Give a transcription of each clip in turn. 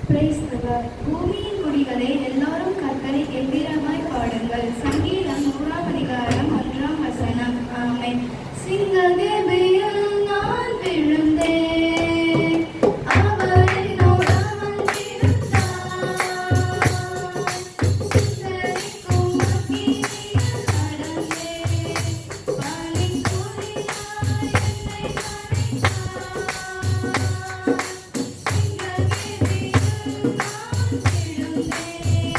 Praise the Lord. பூமியின் குடிகளே, எல்லாரும் கர்த்தரை கெம்பீரமாய் பாடுங்கள். சங்கீதம் 100 அதிகாரம் 1 வசனம். ஆமென். சிங்ககேபியில் நான் விழுந்தேன், அவர் என்னோடு அமர்ந்திருந்தார். சிதறிக்கும் அக்கினியில் நடந்தேன், பனித்துளியாய் என்னை நனைத்தார். சிங்ககேபியில் நான் விழுந்தேன்,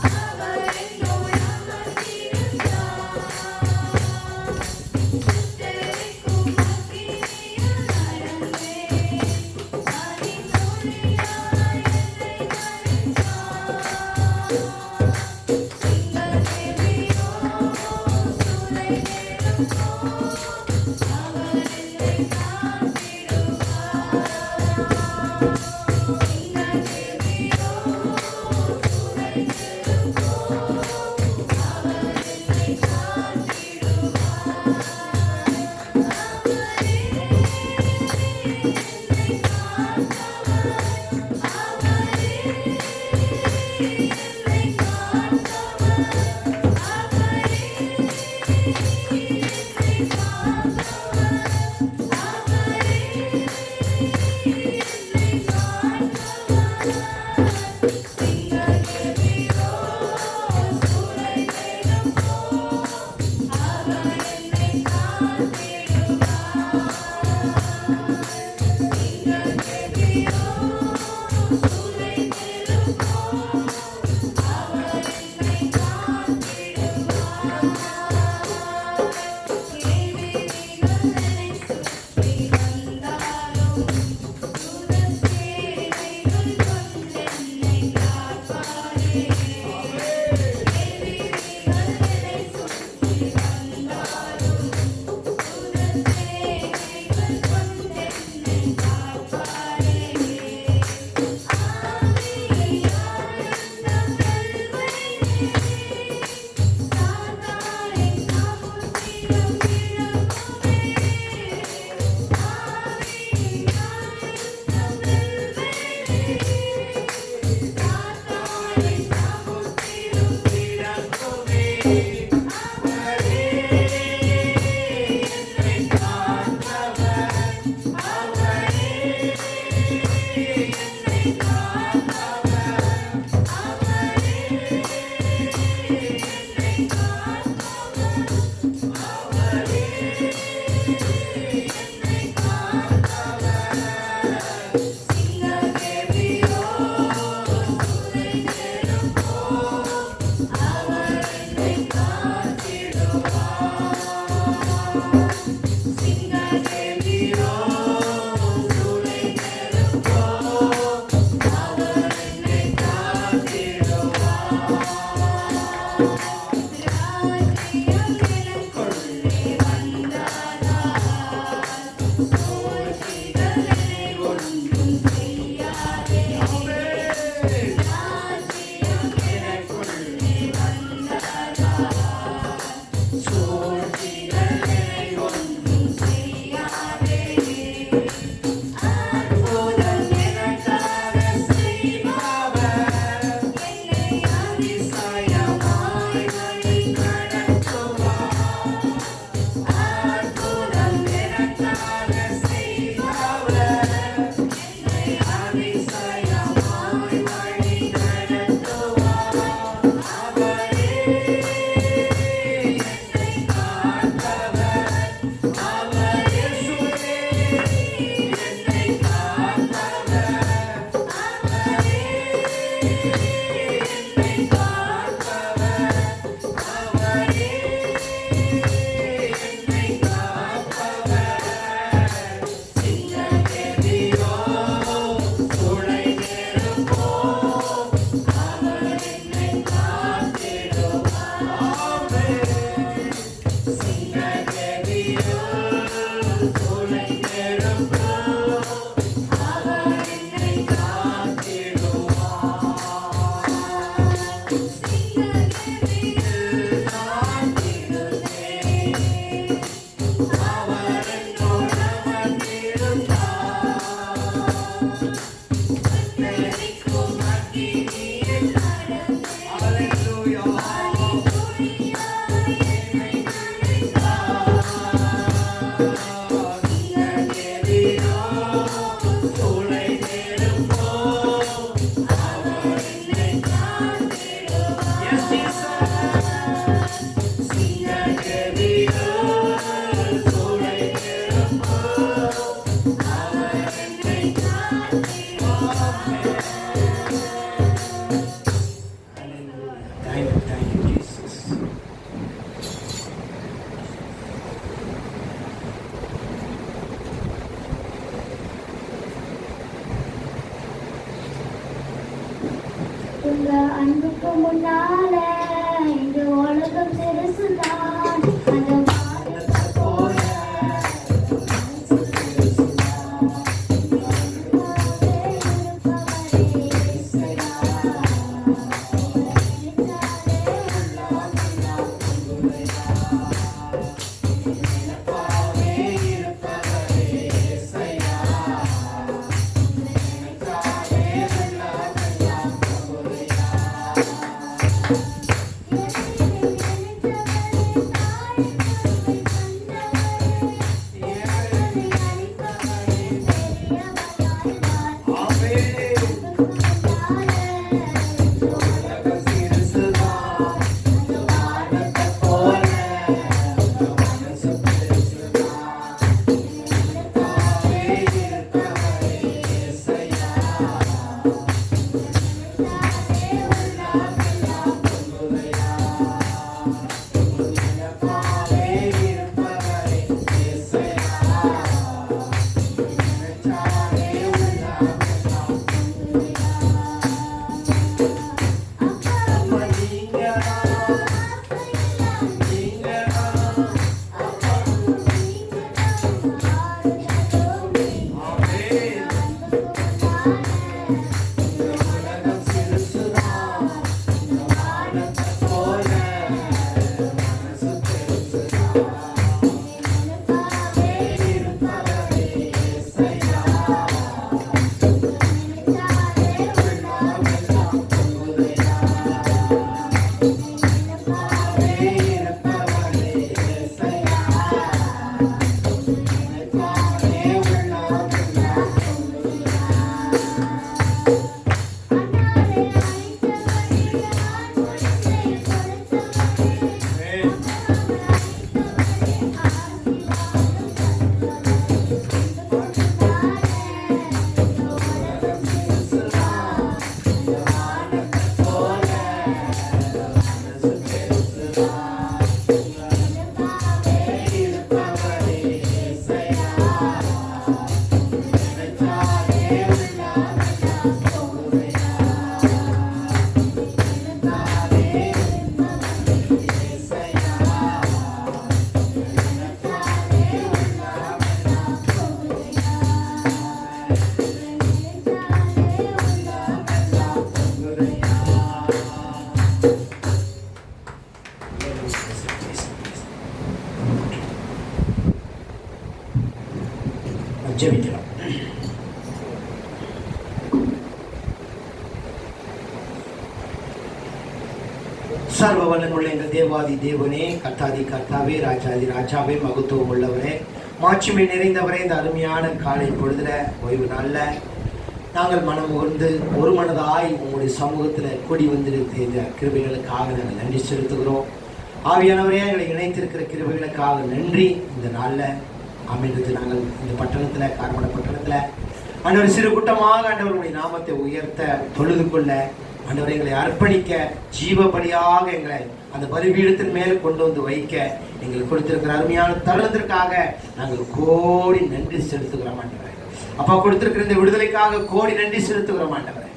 அவர் என்னோடு அமர்ந்திருந்தார். உங்க அன்புக்கு முன்னால இந்த உலகம் பெருசுதான். அந்த வானத்தை போல ஜெபிக்கலாம். சர்வ வல்லமையுள்ள எங்கள் தேவாதி தேவனே, கர்த்தாதி கர்த்தாவே, ராஜாதி ராஜாவே, மகத்துவம் உள்ளவரே, மாட்சிமை நிறைந்தவரே, இந்த அருமையான காலை பொழுதுல ஓய்வு நாள்ல நாங்கள் மனம் உகர்ந்து ஒரு மனதாய் உங்களுடைய சமூகத்தில் கூடி வந்திருக்கிற இந்த கிருபைகளுக்காக நாங்கள் நன்றி செலுத்துகிறோம். ஆவியானவரே, எங்களை இணைத்திருக்கிற கிருபைகளுக்காக நன்றி. இந்த நாளில் அமைந்தது நாங்கள் இந்த பட்டணத்தில், கார்மட பட்டணத்தில் ஆண்டவர் சிறு கூட்டமாக ஆண்டவருடைய நாமத்தை உயர்த்த, தொழுது கொள்ள, ஆண்டவரை எங்களை அர்ப்பணிக்க, ஜீவபலியாக எங்களை அந்த பலிபீடத்தின் மேல் கொண்டு வந்து வைக்க எங்களுக்கு கொடுத்திருக்கிற அருமையான தருணத்திற்காக நாங்கள் கோடி நன்றி செலுத்துகிறோம் ஆண்டவரே. அப்பா கொடுத்திருக்கிற இந்த விடுதலைக்காக கோடி நன்றி செலுத்துகிறோம் ஆண்டவரே.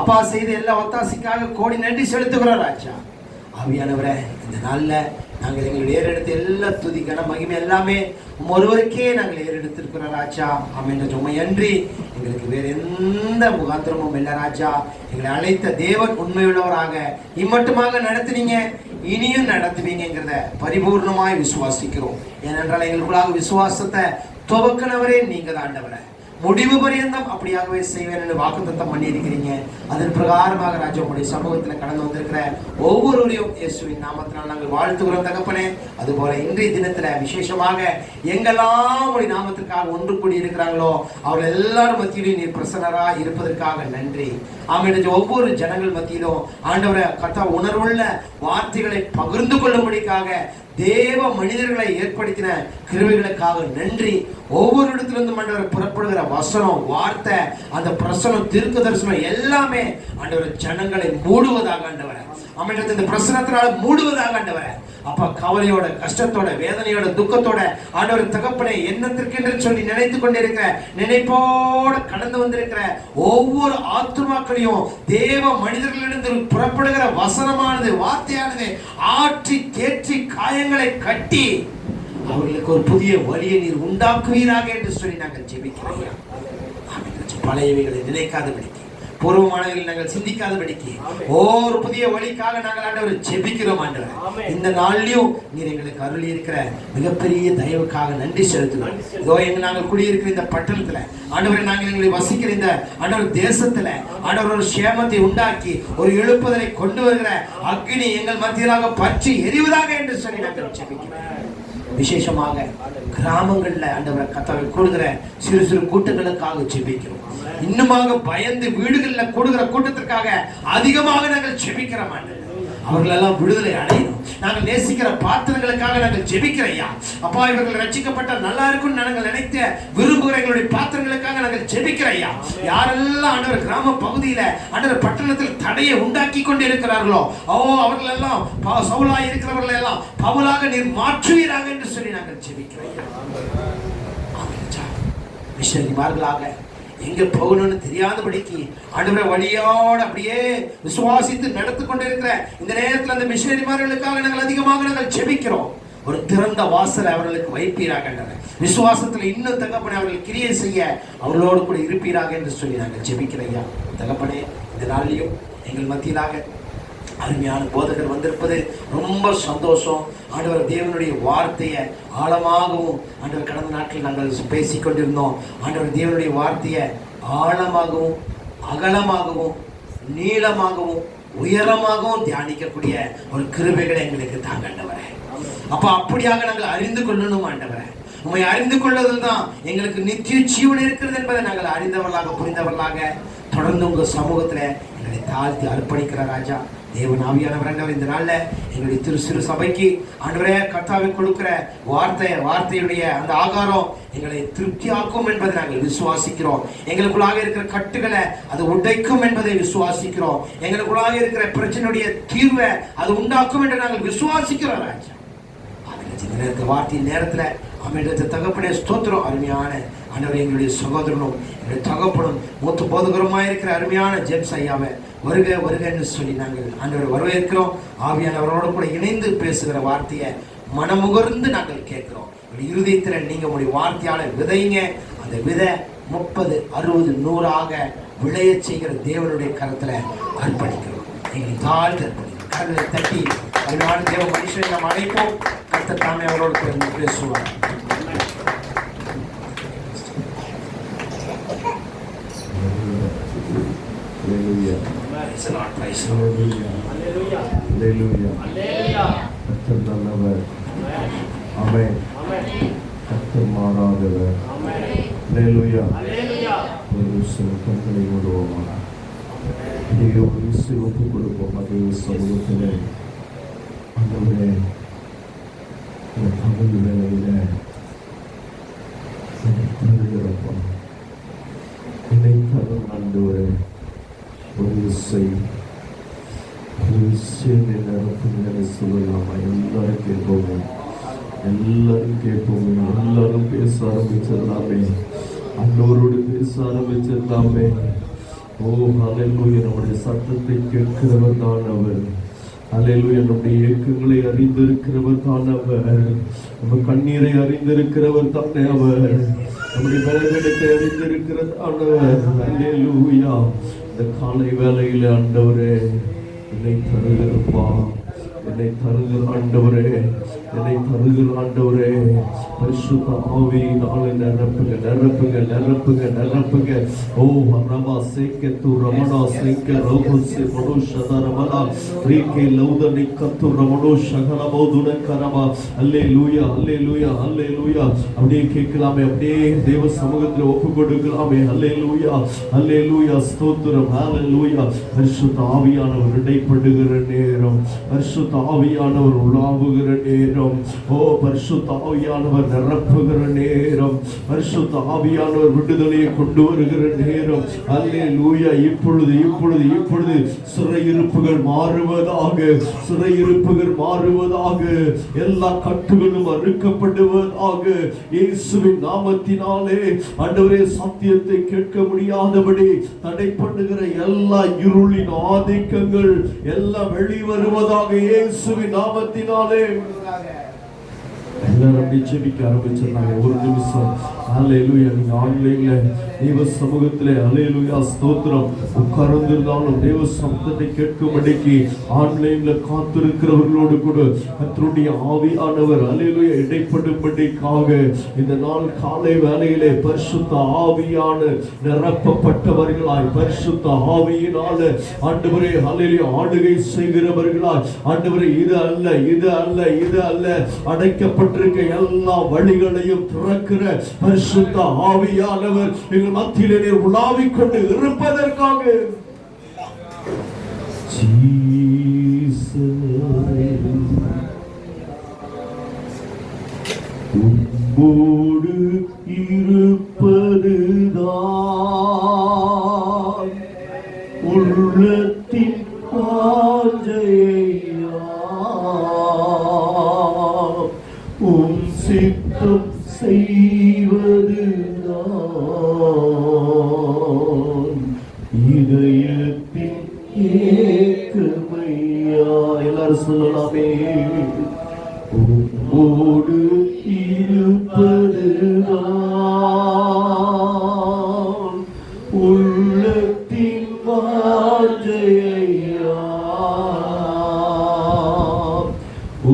அப்பா செய்த எல்லா ஒத்தாசைக்காக கோடி நன்றி செலுத்துகிறோம் ராஜா. ஆவியானவரே, இந்த நாள்ல நாங்கள் எங்களுடைய ஏறெடுத்த எல்லா துதிக்கான மகிமை எல்லாமே ஒருவருக்கே நாங்கள் ஏறெடுத்திருக்கிறோம் ராஜா. ஆமென். உம்மை அன்றி எங்களுக்கு வேற எந்த முகாந்திரமும் இல்லை ராஜா. எங்களை அழைத்த தேவன் உண்மையுள்ளவராக இம்மட்டுமாக நடத்தினீங்க, இனியும் நடத்துவீங்கிறத பரிபூர்ணமாய் விசுவாசிக்கிறோம். ஏனென்றால் எங்களுக்குள்ளாக விசுவாசத்தை துவக்கினவரே நீங்க தான் ஆண்டவரே. முடிவு பரியந்தம் அப்படியாகவே செய்வேன் என்று வாக்குத்தத்தம் பண்ணி இருக்கிறீங்க. அதன் பிரகாரமாக ராஜா உங்களுடைய சமூகத்தில் கடந்து வந்திருக்கிற ஒவ்வொருவரையும் இயேசுவின் நாமத்தினால் நாங்கள் வாழ்த்துகிறோம் தகப்பனே. அதுபோல இன்றைய தினத்துல விசேஷமாக எங்கெல்லாம் உங்களுடைய நாமத்திற்காக ஒன்று கூடி இருக்கிறாங்களோ அவர்கள் எல்லாரும் மத்தியிலும் நீர் பிரசன்னரா இருப்பதற்காக நன்றி. ஆமென். ஒவ்வொரு ஜனங்கள் மத்தியிலும் ஆண்டவரை கர்த்தா உணர்வுள்ள வார்த்தைகளை பகிர்ந்து கொள்ளும்படிக்காக தேவ மனிதர்களை ஏற்படுத்தின கிருபைகளுக்காக நன்றி. ஒவ்வொரு இடத்திலிருந்து ஆண்டவர் புறப்படுகிற வசனம், வார்த்தை, அந்த பிரசனம், தீர்க்க தரிசனம் எல்லாமே ஆண்டவர் ஜனங்களை மூடுவதாக ஆண்டவரை. ஆமென். இந்த பிரசனத்தினால மூடுவதாக ஆண்டவரை. அப்பா கவலையோட, கஷ்டத்தோட, வேதனையோட, துக்கத்தோட ஆண்டவர் தகப்பனே என்னத்திற்கென்று சொல்லி நினைத்து கொண்டிருக்கிற, நினைப்போடு கடந்து வந்திருக்கிற ஒவ்வொரு ஆத்துமாக்களையும் தேவ மனிதர்களிடம் புறப்படுகிற வசனமானது, வார்த்தையானது ஆற்றி தேற்றி காயங்களை கட்டி அவர்களுக்கு ஒரு புதிய வழியை நீர் உண்டாக்குவீராக என்று சொல்லி நாங்கள் ஜெபிக்கிறோம். பழையவைகளை நினைக்காதபடிக்கு, பூர்வமானவர்களை நாங்கள் சிந்திக்காதபடிக்கு ஒரு புதிய வழிக்காக நாங்கள் ஆண்டவர் ஜெபிக்கிறோம். ஆண்டவர் இந்த நாளிலும் நீர் எங்களுக்கு அருளி இருக்கிற மிகப்பெரிய தயவுக்காக நன்றி செலுத்துகிறோம். இதோ நாங்கள் குடியிருக்கிற இந்த பட்டணத்துல ஆண்டவரை, நாங்கள் எங்களை வசிக்கிற இந்த ஆண்டவர் தேசத்துல ஆண்டவர் ஒரு சேமத்தை உண்டாக்கி ஒரு எழுப்புதலை கொண்டு வருகிற அக்னி எங்கள் மத்தியிலாக பற்றி எரிவதாக என்று சொல்லி நாங்கள் ஜெபிக்கிறோம். விசேஷமாக கிராமங்கள்ல ஆண்டவரை கர்த்தாவை கூடுகிற சிறு சிறு கூட்டங்களுக்காக ஜெபிக்கிறோம். இன்னுமாக பயந்து வீடுகள்ல கூடுகிற கூட்டத்திற்காக அதிகமாக நாங்கள் ஜெபிக்கிறோம். அவர்கள் எல்லாம் விடுதலை அடையணும். நாங்கள் நேசிக்கிற பாத்திரங்களுக்காக நாங்கள் ஜெபிக்கிற ஐயா. அப்பா, இவர்கள் ரட்சிக்கப்பட்ட நல்லா இருக்கும் நாங்கள் நினைத்த விரும்புகிற எங்களுடைய பாத்திரங்களுக்காக நாங்கள் ஜெபிக்கிற ஐயா. யாரெல்லாம் ஆண்டவர் கிராம பகுதியில ஆண்டவர் பட்டணத்தில் தடையை உண்டாக்கி கொண்டு இருக்கிறார்களோ, அவர்கள் எல்லாம் சவுலாய் இருக்கிறவர்கள் எல்லாம் பவுலாக நீர் மாற்றுவீராக என்று சொல்லி நாங்கள் ஜெபிக்கிறோம். மிஷனரிமார்களாக எங்க போகணும்னு தெரியாதபடிக்கு ஆண்டவரை வழியோடு அப்படியே விசுவாசித்து நடத்து கொண்டிருக்கிற இந்த நேரத்தில் அந்த மிஷனரிமார்களுக்காக நாங்கள் அதிகமாக நாங்கள் ஜெபிக்கிறோம். ஒரு திறந்த வாசலை அவர்களுக்கு வைப்பீராக, விசுவாசத்தில் இன்னும் தகப்பனே அவர்கள் கிரியை செய்ய அவர்களோடு கூட இருப்பீராக என்று சொல்லி நாங்கள் ஜெபிக்கிறையா. தகப்பனே, இந்த நாளிலும் எங்கள் மத்தியிலாக அருமையான போதகர் வந்திருப்பது ரொம்ப சந்தோஷம். ஆண்டவர் தேவனுடைய வார்த்தையை ஆழமாகவும் ஆண்டவர் கடந்த நாட்களில் நாங்கள் பேசிக்கொண்டிருந்தோம். ஆண்டவர் தேவனுடைய வார்த்தையை ஆழமாகவும் அகலமாகவும் நீளமாகவும் உயரமாகவும் தியானிக்கக்கூடிய ஒரு கிருபைகளை எங்களுக்கு தாங்க ஆண்டவரே. அப்ப அப்படியாக நாங்கள் அறிந்து கொள்ளணும் ஆண்டவரே. உண்மை அறிந்து கொள்வதில் தான் எங்களுக்கு நித்திய ஜீவன் இருக்கிறது என்பதை நாங்கள் அறிந்தவர்களாக புரிந்தவர்களாக தொடர்ந்து உங்க சமூகத்துல எங்களை தாழ்த்தி அர்ப்பணிக்கிற ராஜா தேவன் ஆவியானவர் ஆண்டவர், இந்த நாள்ல எங்களுடைய சிறு சபைக்கு ஆண்டவரே கர்த்தாவை கொடுக்கிற வார்த்தையுடைய அந்த ஆகாரம் எங்களை திருப்தியாக்கும் என்பதை நாங்கள் விசுவாசிக்கிறோம். எங்களுக்குள்ளாக இருக்கிற கட்டுகளை அது உடைக்கும் என்பதை விசுவாசிக்கிறோம். எங்களுக்குள்ளாக இருக்கிற பிரச்சனையுடைய தீர்வை அது உண்டாக்கும் என்று நாங்கள் விசுவாசிக்கிறோம் ராஜா. வார்த்தையின் நேரத்துல அமைந்த தகப்பனே ஸ்தோத்திரம். அருமையான ஆண்டவர், எங்களுடைய சகோதரனும் என்னுடைய தகப்பனும் மூத்த போதகருமாய் இருக்கிற அருமையான ஜேம்ஸ் ஐயாவை வருக வருகன்னு சொல்லி நாங்கள் ஆண்டவர் வரவேற்கிறோம். ஆவியானவரோடு கூட இணைந்து பேசுகிற வார்த்தையை மனமுகர்ந்து நாங்கள் கேட்கிறோம். இருதயத்தில் நீங்க உங்களுடைய வார்த்தையால விதைங்க. அந்த விதை 30, 60, 100 விளைய செய்கிற தேவனுடைய கரத்துல அர்ப்பணிக்கிறோம். எங்களை தாழ்ந்து அர்ப்பணிக்கிறோம். கரங்களை தட்டி அருமையான தேவ மனுஷனை நாம் அழைப்போம். கர்த்தர் தாமே அவரோடு கூட பேசுவார். மாறாதவர். ஒரு சில கண்களை விடுவோம். ஒப்பு கொடுப்போம். அதே சமூகத்திலே ஆண்டவரே, இந்த பகல் வேளையில நினைத்தாலும் ஆண்டவரே ஒரு இசை நிரப்புங்களை சொல்லலாமா? எல்லாரும் கேட்போம். எல்லாரும் பேச ஆரம்பிச்சிடலாமே. அன்னோரோடு பேச ஆரம்பிச்சிடலாமே. ஓ ஹல்லேலூயா, நம்முடைய சத்தத்தை கேட்கிறவர் தான் அவர். ஹல்லேலூயா, நம்முடைய இயக்கங்களை அறிந்திருக்கிறவர் தான் அவர். நம்ம கண்ணீரை அறிந்திருக்கிறவர் தானே அவர். நம்முடைய பலவீனத்தை அறிந்திருக்கிறது ஆண்டவர். ஹல்லேலூயா, இந்த காலை வேளையில ஆண்டவரே என்னை தருகிறப்பா, என்னை தருகிற ஆண்டவரே, என்னை தருகிற ஆண்டவரே, பரிசுத்த ஆவியினாலே நிரப்புங்க நிரப்புங்க நிரப்புங்க நிரப்புங்க. ஓ ரமா சேக்கே து ரமணா சேக்கே ரோகுசி மனுஷத ரமணா ரீகே லௌதனி கத்து ரமணோ ஷகரபோதுன கரமா. அல்லேலூயா அல்லேலூயா அல்லேலூயா. அப்படியே கேட்கலாமே, அப்படியே தேவ சமூகத்தில் ஒப்பு கொடுக்கலாமே. அல்லேலூயா அல்லேலூயா ஸ்தோத்திரம். ஹல்லேலூயா. பரிசுத்த ஆவியானவர் இடைப்படுகிற நேரம், பரிசுத்த ஆவியானவர் உலாவுகிற நேரம். நேரம், ஓ பரிசுத்த ஆவியானவர் நிரப்புகிற நேரம், பரிசுத்த ஆவியானவர் விடுதலையை கொண்டு வருகிற நேரம். அல்லேலூயா. இப்பொழுது இப்பொழுது இப்பொழுது சிறையிருப்புகள் மாறுவதாக, சிறையிருப்புகள் மாறுவதாக, எல்லா கட்டுகளும் அறுக்கப்படுவதாக இயேசுவின் நாமத்தினாலே. ஆண்டவரே, சத்தியத்தை கேட்க முடியாதபடி தடை பண்ணுகிற எல்லா இருளின் ஆதிக்கங்கள் எல்லாம் வெளிவருவதாக இயேசுவின் நாமத்தினாலே. எல்லாரும் ஜெபிக்க ஆரம்பிச்சிருந்தாங்க. ஒரு நிமிஷம் அல்லேலூயா. நீங்க ஆன்லைன்ல தேவ சமூகத்திலே அல்லேலூயா ஸ்தோத்திரம் உட்கார்ந்திருந்தாலும் தேவ சத்தத்தை கேட்கும்படிக்கு ஆன்லைன்ல காத்திருக்கிறவர்களோடு கூட கர்த்தருடைய ஆவியானவர் அல்லேலூயா இடைப்படும்படிக்காக இந்த நாள் காலை வேளையிலே பரிசுத்த ஆவியான நிரப்பப்பட்டவர்களாய், பரிசுத்த ஆவியினால ஆண்டவரே அல்லேலூயா ஆளுகை செய்கிறவர்களாய், ஆண்டவரே இது அல்ல இது அல்ல இது அல்ல, அடைக்கப்பட்டிருக்க எல்லா வழிகளையும் திறக்கிற பரிசுத்த ஆவியானவர் எங்கள் மத்தியிலே நீர் உலாவிக் கொண்டு இருப்பதற்காக உம்மோடு இருப்பதுதான் உள்ளத்தின் வாஞ்சையா, உம் சித்தம் செய்வதுதான் இதயத்தின் ஏக்கமையா. எல்லாரும் சொல்லலாமே. உம்மோடு இருப்பதுதான் உள்ளத்தின் வாஞ்சையா,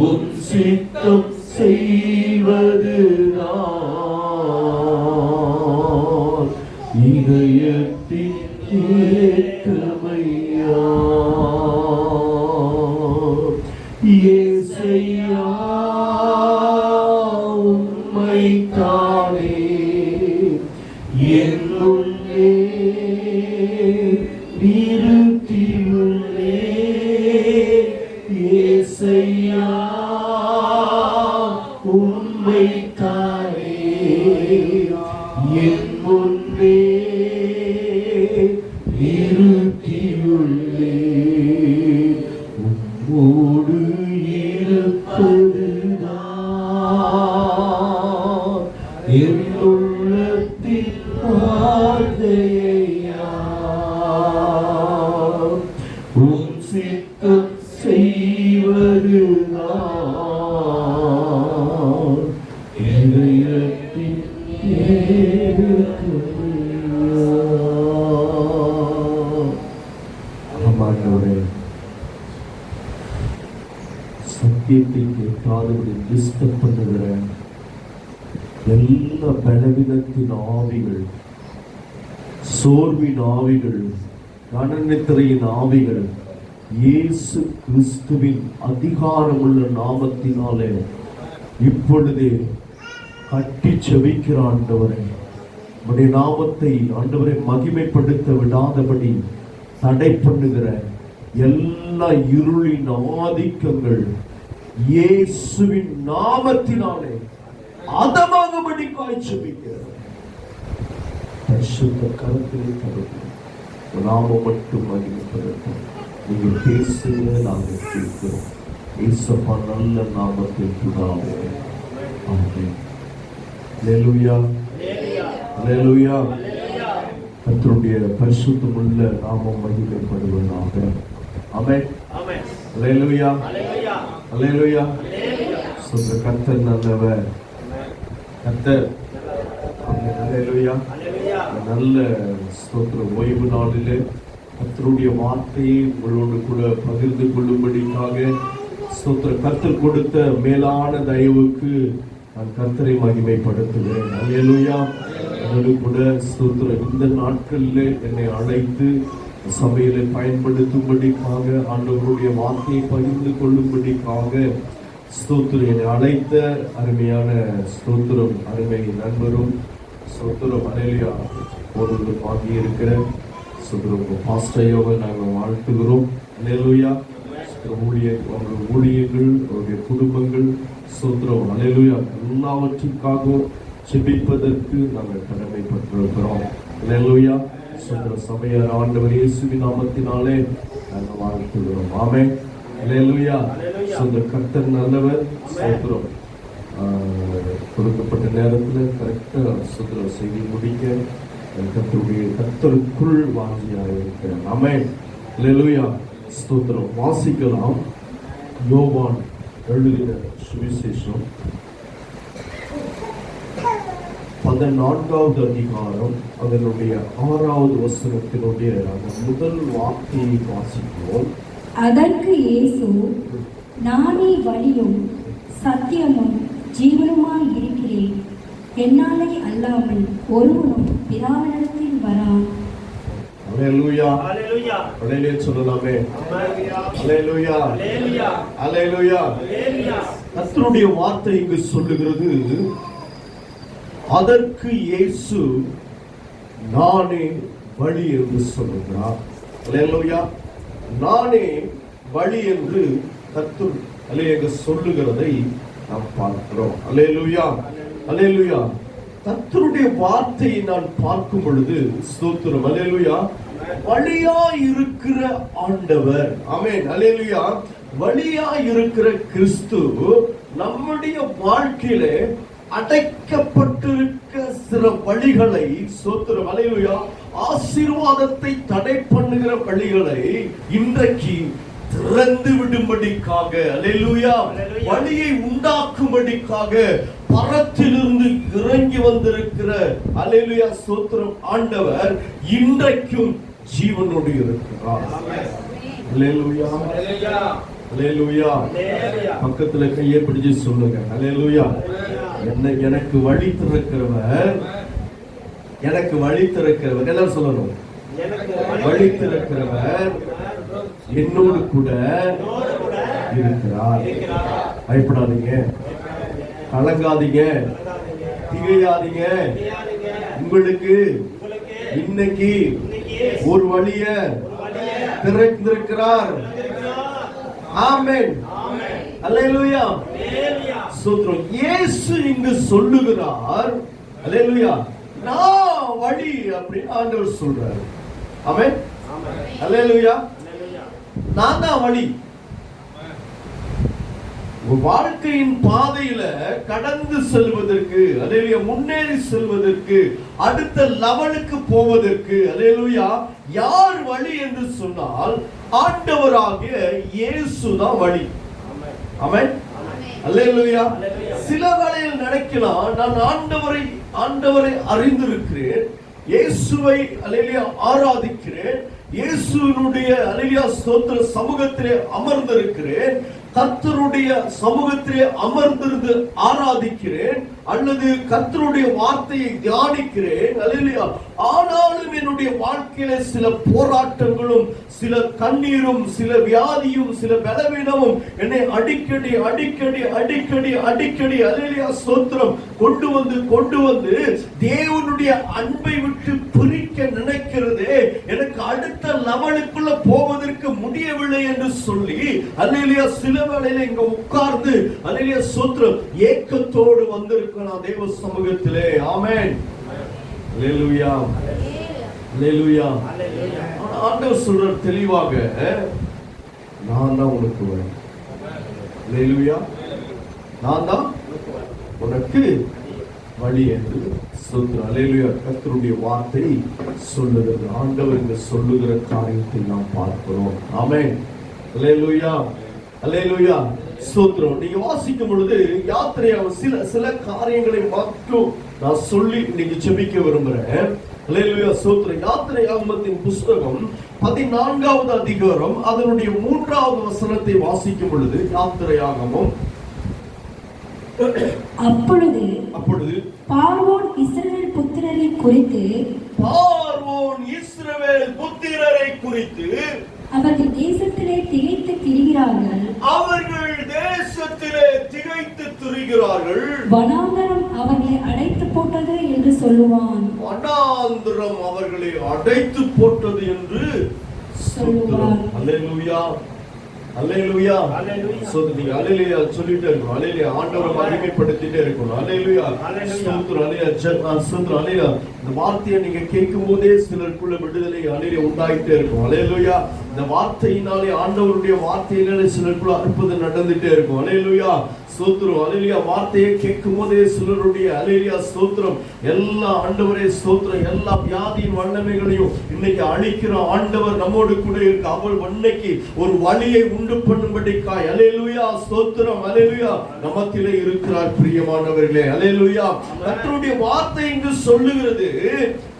உம் சித்தம் செய்வதுதான் இதயத்தின் ஏக்கமையா. இயேசையா உம்மைத்தானே என் முன்னே நிறுத்தியுள்ளேன். இயேசையா உம்மைத்தானே என் முன்னே நிறுத்தியுள்ளேன். உம்மோடு இருப்பதுதான் என் உள்ளத்தின் வாஞ்சையா, உம் சித்தம் செய்வதுதான் இதயத்தின் ஏக்கமையா. ஆமாண்டவரே, சத்தியத்தை கேட்காதபடி டிஸ்டர்ப் பண்ணுகிற எல்லா பலவீனத்தின் ஆவிகள், சோர்வின் ஆவிகள், கனநித்திரையின் ஆவிகள் இயேசு கிறிஸ்துவின் அதிகாரமுள்ள நாமத்தினாலே இப்பொழுதே கட்டி செபிக்கிற ஆண்டவரே, உடைய நாமத்தை ஆண்டவரை மகிமைப்படுத்த விடாதபடி தடை பண்ணுகிற எல்லா இருளின் ஆதிக்கங்கள் இயேசுவின் நாமத்தினாலே அதமாகும்படி காய்ச்சபிக்கிறது. பரிசுத்த கருத்திலே தருகிறோம். நாமம் மட்டும் மகிமைப்படுத்தும். நீங்க பேசுங்க, நாங்கள் கேட்கிறோம். இயேசுப்பா நல்ல நாமத்தில் பிதாவே, ஆமென். அல்லேலூயா, அல்லேலூயா. கர்த்தருடைய பரிசுத்தமுள்ள நாமம் மகிமைப்படுவதாக. ஆமென், ஆமென். அல்லேலூயா, அல்லேலூயா. சொல்ற கர்த்தர் நல்லவர், கர்த்தர். ஆமென், அல்லேலூயா. நல்ல ஸ்தோத்திர ஓய்வு நாளிலே கர்த்தருடைய வார்த்தையை உங்களோடு கூட பகிர்ந்து கொள்ளும்படிக்காக ஸ்தோத்திர கர்த்தர் கொடுத்த மேலான தயவுக்கு நான் கர்த்தரை மகிமைப்படுத்துகிறேன். அல்லேலூயா. அதோடு கூட ஸ்தோத்திர இந்த நாட்களில் என்னை அழைத்து சபையிலே பயன்படுத்தும்படிக்காக ஆண்டவருடைய வார்த்தையை பகிர்ந்து கொள்ளும்படிக்காக ஸ்தோத்திர என்னை அழைத்த அருமையான ஸ்தோத்திரம் அருமை நண்பரும் ஸ்தோத்திரம் அல்லேலூயா ஒருவர் வாங்கி இருக்கிற ஸ்தோத்திரம் பாஸ்டரையோவை நாங்கள் வாழ்த்துகிறோம். அல்லேலூயா. அவருடைய ஊழியர்கள், அவருடைய குடும்பங்கள், ஸ்தோத்திரம், அல்லேலூயா, எல்லாவற்றிற்காகவும் ஜெபிப்பதற்கு நாங்கள் கடமைப்பட்டிருக்கிறோம். அல்லேலூயா. சுந்தர சபையார் ஆண்டவர் இயேசுவின் நாமத்தினாலே நாங்கள் வாழ்த்துகிறோம். ஆமென். அல்லேலூயா. சுந்தர கர்த்தர் நல்லவர். ஸ்தோத்திரம். கொடுக்கப்பட்ட நேரத்தில் கரெக்டாக சுந்தர செய்தி முடிக்க கர்த்தருக்குள் வாஞ்சியாக இருக்கிறார். ஆமென். அல்லேலூயா. ஸ்தோத்திரம். வாசிக்கலாம். யோவான் எழுதின சுவிசேஷம் 14வது அதிகாரம் அதனுடைய 6வது வசனத்தினுடைய முதல் வார்த்தையை வாசிக்கிறோம். அதற்கு இயேசு, நானே வழியும் சத்தியமும் ஜீவனுமாய் இருக்கிறேன், என்னாலே அல்லாமல் ஒருவனும் பிதாவினிடத்தில் வரான். அல்லேலூயா. அல்லேலூயா. அல்லேலூயா சொல்லலாமே. அல்லேலூயா. அல்லேலூயா. அல்லேலூயா. கர்த்தருடைய வார்த்தை இங்கு சொல்லுகிறது, அதற்கு இயேசு நானே வழி என்று சொல்லுகிறார். அல்லேலூயா. நானே வழி என்று கர்த்தர் அல்லேலூயா சொல்லுகிறதை நாம் பார்க்கிறோம். அல்லேலூயா. அல்லேலூயா. கர்த்தருடைய வார்த்தையை நான் பார்க்கும் பொழுது ஸ்தோத்திரம், அல்லேலூயா, வழியாய் இருக்கிற ஆண்டவர். ஆமென். அல்லேலூயா. வழியாய் இருக்கிற கிறிஸ்து நம்முடைய வாழ்க்கையிலே அடைக்கப்பட்டிருக்க சில வழிகளை, ஸ்தோத்திரம், அல்லேலூயா, ஆசீர்வாதத்தை தடை பண்ணுகிற வழிகளை இன்றைக்கு திறந்து விடும்படிக்காக, அல்லேலூயா, வழியை உண்டாக்கும்படிக்காக பரத்திலிருந்து இறங்கி வந்திருக்கிற, அல்லேலூயா, ஸ்தோத்திரம், ஆண்டவர் இன்றைக்கும் ஜீவனோடு இருக்கிறார். அல்லேலூயா. அல்லேலூயா. பக்கத்துல கையை பிடிச்சு சொல்லுங்க. அல்லேலூயா. எனக்கு வழி திறக்கிறவர், எனக்கு வழி திறக்கிறவர், எல்லாரும் சொல்லணும். வழி திறக்கிறவர் என்னோடு கூட இருக்கிறார். பயப்படாதீங்க, கலங்காதீங்க, திகையாதீங்க. உங்களுக்கு இன்னைக்கு ஒரு வழிய திறந்திருக்கிறார். ஆமென். அல்லேலூயா. ஸ்தோத்திரம். இயேசு இங்கு சொல்லுகிறார், அல்லேலூயா, நான் வழி அப்படின்னு ஆண்டவர் சொல்றாரு. ஆமென். அல்லேலூயா. நான் தான் வழி. வாழ்க்கையின் பாதையில கடந்து செல்வதற்கு, அல்லேலூயா, முன்னேறி செல்வதற்கு, அடுத்த லெவலுக்கு போவதற்கு, அல்லேலூயா, யார் வழி என்று சொன்னால் ஆண்டவராகிய இயேசு தான் வழி. ஆமென். அல்லேலூயா. சில வேளையில் நினைக்கலாம், நான் ஆண்டவரை அறிந்திருக்கிறேன், இயேசுவை அல்லேலூயா ஆராதிக்கிறேன், இயேசுவினுடைய அல்லேலூயா ஸ்தோத்திர சமூகத்திலே அமர்ந்திருக்கிறேன், கர்த்தருடைய சமூகத்திலே அமர்ந்திருந்து ஆராதிக்கிறேன், அல்லது கர்த்தருடைய வார்த்தையை தியானிக்கிறேன், அல்லேலூயா. ஆனாலும் என்னுடைய வாழ்க்கையில சில போராட்டங்களும், சில கண்ணீரும், சில வியாதியும், சில பலவீனமும் என்னை அடிக்கடி அடிக்கடி அடிக்கடி அடிக்கடி அல்லேலூயா ஸ்தோத்திரம் கொண்டு வந்து தேவனுடைய அன்பை விட்டு பிரிக்க நினைக்கிறதே, எனக்கு அடுத்த லெவலுக்குள்ள போவதற்கு முடியவில்லை என்று சொல்லி, அல்லேலூயா, சில வேளையில இங்க உட்கார்ந்து அல்லேலூயா ஸ்தோத்திரம் ஏக்கத்தோடு வந்திருக்கிறோம் தேவ சமூகத்திலே. ஆமென். அல்லேலூயா. அல்லேலூயா. ஆண்டவர் சொல்றார் தெளிவாக, நான் தான் உனக்கு வழி. அல்லேலூயா. நான் தான் உனக்கு வழி என்று சொல்கிறார். அல்லேலூயா. கர்த்தருடைய வார்த்தை சொல்லுகிறது. ஆண்டவர் இங்க சொல்லுகிற காரியத்தை நாம் பார்க்கிறோம். ஆமென். அல்லேலூயா. அல்லேலூயா. ஸ்தோத்திரம். நீங்க வாசிக்கும் பொழுது யாத்திரையாக சில காரியங்களை மட்டும் நான் சொல்லி இன்னைக்கு ஜெபிக்க விரும்புறேன். அல்லேலூயா. ஸ்தோத்திரம். யாத்திரையாகமத்தின் புஸ்தகம் 14வது அதிகாரம் அதனுடைய 3வது வசனத்தை வாசிக்கும் பொழுது, யாத்திரையாகமம், அப்பொழுது பார்வோன் இஸ்ரவேல் புத்திரரை குறித்து அவர்கள் தேசத்திலே திகைத்து திரிகிறார்கள், வனாந்தரம் அவர்களை அடைத்து போட்டது என்று சொல்லுவான். வனாந்தரம் அவர்களை அடைத்து போட்டது என்று சொல்லுவான். அல்லேலூயா. அல்லேலூயா. நீங்க அல்லேலூயா சொல்லிட்டே இருக்கணும். அல்லேலூயா ஆண்டவரை மகிமைப்படுத்திட்டே இருக்கணும். அல்லேலூயா ஸ்தோத்திரம். அல்லேலூயா ஸ்தோத்திரம். அல்லேலூயா. இந்த வார்த்தையை நீங்க கேட்கும் போதே சிலருக்குள்ள விடுதலை அல்லேலூயா உண்டாயிட்டே இருக்கும். அல்லேலூயா. இந்த வார்த்தையினாலே ஆண்டவருடைய வார்த்தையினாலே சிலருக்குள்ள அற்புதம் நடந்துட்டே இருக்கும். அல்லேலூயா ஸ்தோத்திரம். அல்லேலூயா வார்த்தையை கேட்கும் போதே சிலருடைய அல்லேலூயா ஸ்தோத்திரம் எல்லா ஆண்டவரே ஸ்தோத்திரம் எல்லா வியாதியின் வல்லமைகளையும் இன்னைக்கு அழிக்கிற ஆண்டவர் நம்மோடு கூட இருக்கு. அவள் இன்னைக்கு ஒரு வழியை உண்டு பண்ணும்படிக்காய் அல்லேலூயா ஸ்தோத்திரம் அல்லேலூயா நமத்திலே இருக்கிறார் பிரியமானவர்களே. அல்லேலூயா கர்த்தருடைய வார்த்தை இங்கு சொல்லுகிறது.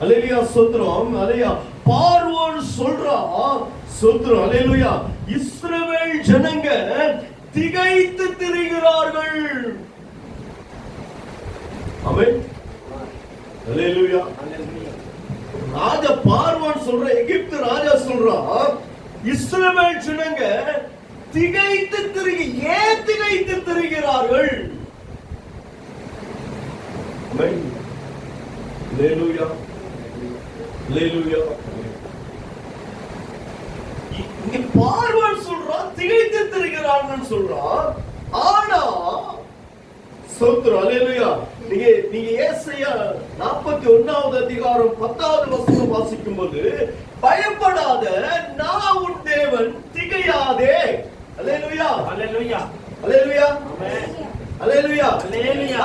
அல்லேலூயா ஸ்தோத்திரம். அல்லேலூயா பார்வோன் சொல்றான் ஸ்தோத்திரம். அல்லேலூயா இஸ்ரவேல் ஜனங்க திகைத்து திரிகிறார்கள். ஆமென். அல்லேலூயா. ராஜா பார்வோன் சொல்ற, எகிப்து ராஜா சொல்றான் இஸ்ரவேல் ஜனங்க திகைத்து ஏன் திகைத்து திரிகிறார்கள்? ஆமென். அல்லேலூயா. அல்லேலூயா. இங்க பார்வோன் சொல்றான் திகைத்து திரிகிறார்கள் சொல்றான். ஆனா ஸ்தோத்திரம் அல்லேலூயா. நீங்க ஏசாயா 41வது அதிகாரம் 10வது வசனம் வாசிக்கும் போது பயப்படாத நான் உன் தேவன் திகையாதே. அல்லேலூயா. அல்லேலூயா. அல்லேலூயா. ஆமென். அல்லேலூயா. அல்லேலூயா.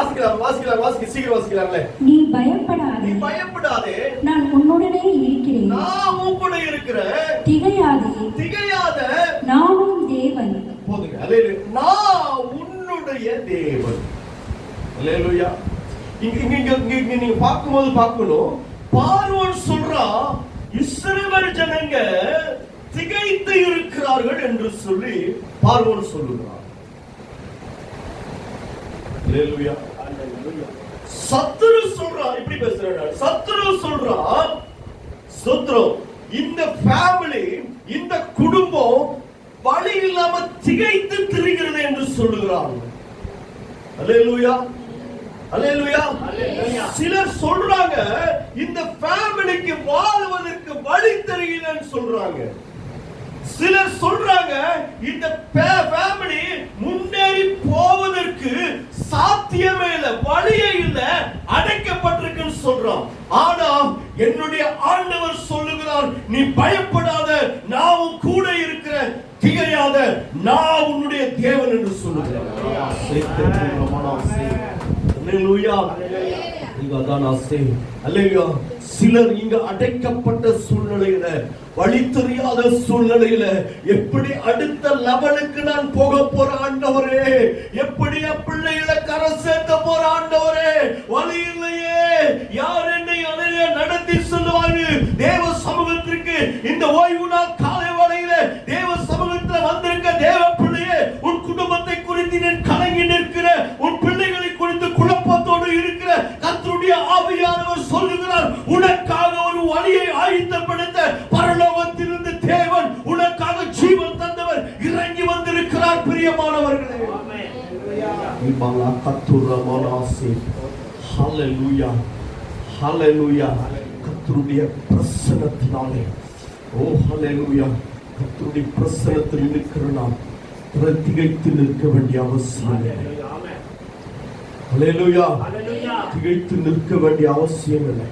வாசிக்கலாம் சீக்கிரம் வாசிக்கலாம்ல. நீ பயப்படாதே. நீ பயப்படாதே. நான் உன்னுடனே இருக்கிறேன். நான் உன் கூட இருக்கிறேன். திகையாதே. திகையாத நான் உன் தேவன். போதுங்க. அல்லேலூயா. நான் உன்னுடைய தேவன். அல்லேலூயா. இங்க நீங்க பார்க்கும்போது பார்க்கணும். பார்வோன் சொல்றான் இஸ்ரவேல் ஜனங்க திகைத்து இருக்கிறார்கள் என்று சொல்லி பார்வோன் சொல்லுகிறான். அல்லேலூயா. சத்துரு சொல்றான். இப்படி பேசுறான். சத்துரு சொல்றான் சத்துரு இந்த ஃபேமிலி இந்த குடும்பம் வழி இல்லாம திகைத்து திரிகிறது என்று சொல்லுகிறான். அல்லேலூயா. அல்லேலூயா. சிலர் சொல்றாங்க இந்த ஃபேமிலிக்கு வாழ்வதற்கு வழி தெரியலன்னு சொல்றாங்க. சிலர் சொல்றாங்க இந்த ஃபேமிலி முன்னேறி போவதற்கு சாத்தியமே இல்லை, வழியே இல்லை, அடைக்கப்பட்டிருக்குன்னு சொல்றான். ஆனா என்னுடைய ஆண்டவர் சொல்லுகிறார் நீ பயப்படாத நான் கூட இருக்கிறேன், திகையாத நான் உன்னுடைய தேவன் என்று சொல்லுகிறார். சிலர் இங்க அடைக்கப்பட்ட சூழ்நிலையில வழி தெரியாத சூழ்நிலையில எப்படி அடுத்த லெவலுக்கு நான் போக போற ஆண்டவரே, எப்படி பிள்ளைகளை கரை சேர்த்த போற ஆண்டவரே, வழி இல்லையே, யார் என்னை அலைய நடத்தி சொல்லுவாரு? தேவ சமூகத்திற்கு இந்த ஓய்வு நாள் காலை வேளையில தேவ சமூகத்தில் வந்திருக்க தேவ பிள்ளையே, உன் குடும்பத்தை குறித்து நான் கலங்கி நிற்கிற, உன் பிள்ளைகளை குறித்து குழப்பத்தோடு இருக்கிற கர்த்தருடைய ஆவியானவர் சொல்லுகிறார் உனக்காக ஒரு வழியை ஆயத்தப்படுத்த பரலோகத்திலிருந்து தேவன் உனக்காக ஜீவன் தந்தவர் இறங்கி வந்திருக்கிறார். பிரியமானவர்களே, ஹல்லேலூயா. ஹல்லேலூயா. கர்த்தருடைய பிரசன்னத்தினாலே, ஓ ஹல்லேலூயா, கர்த்தருடைய பிரசன்னத்தில் இருக்கிற நாம் திகைத்து நிற்க வேண்டிய அவசியம் இல்லை. அல்லேலூயா. திகைத்து நிற்க வேண்டிய அவசியம் இல்லை.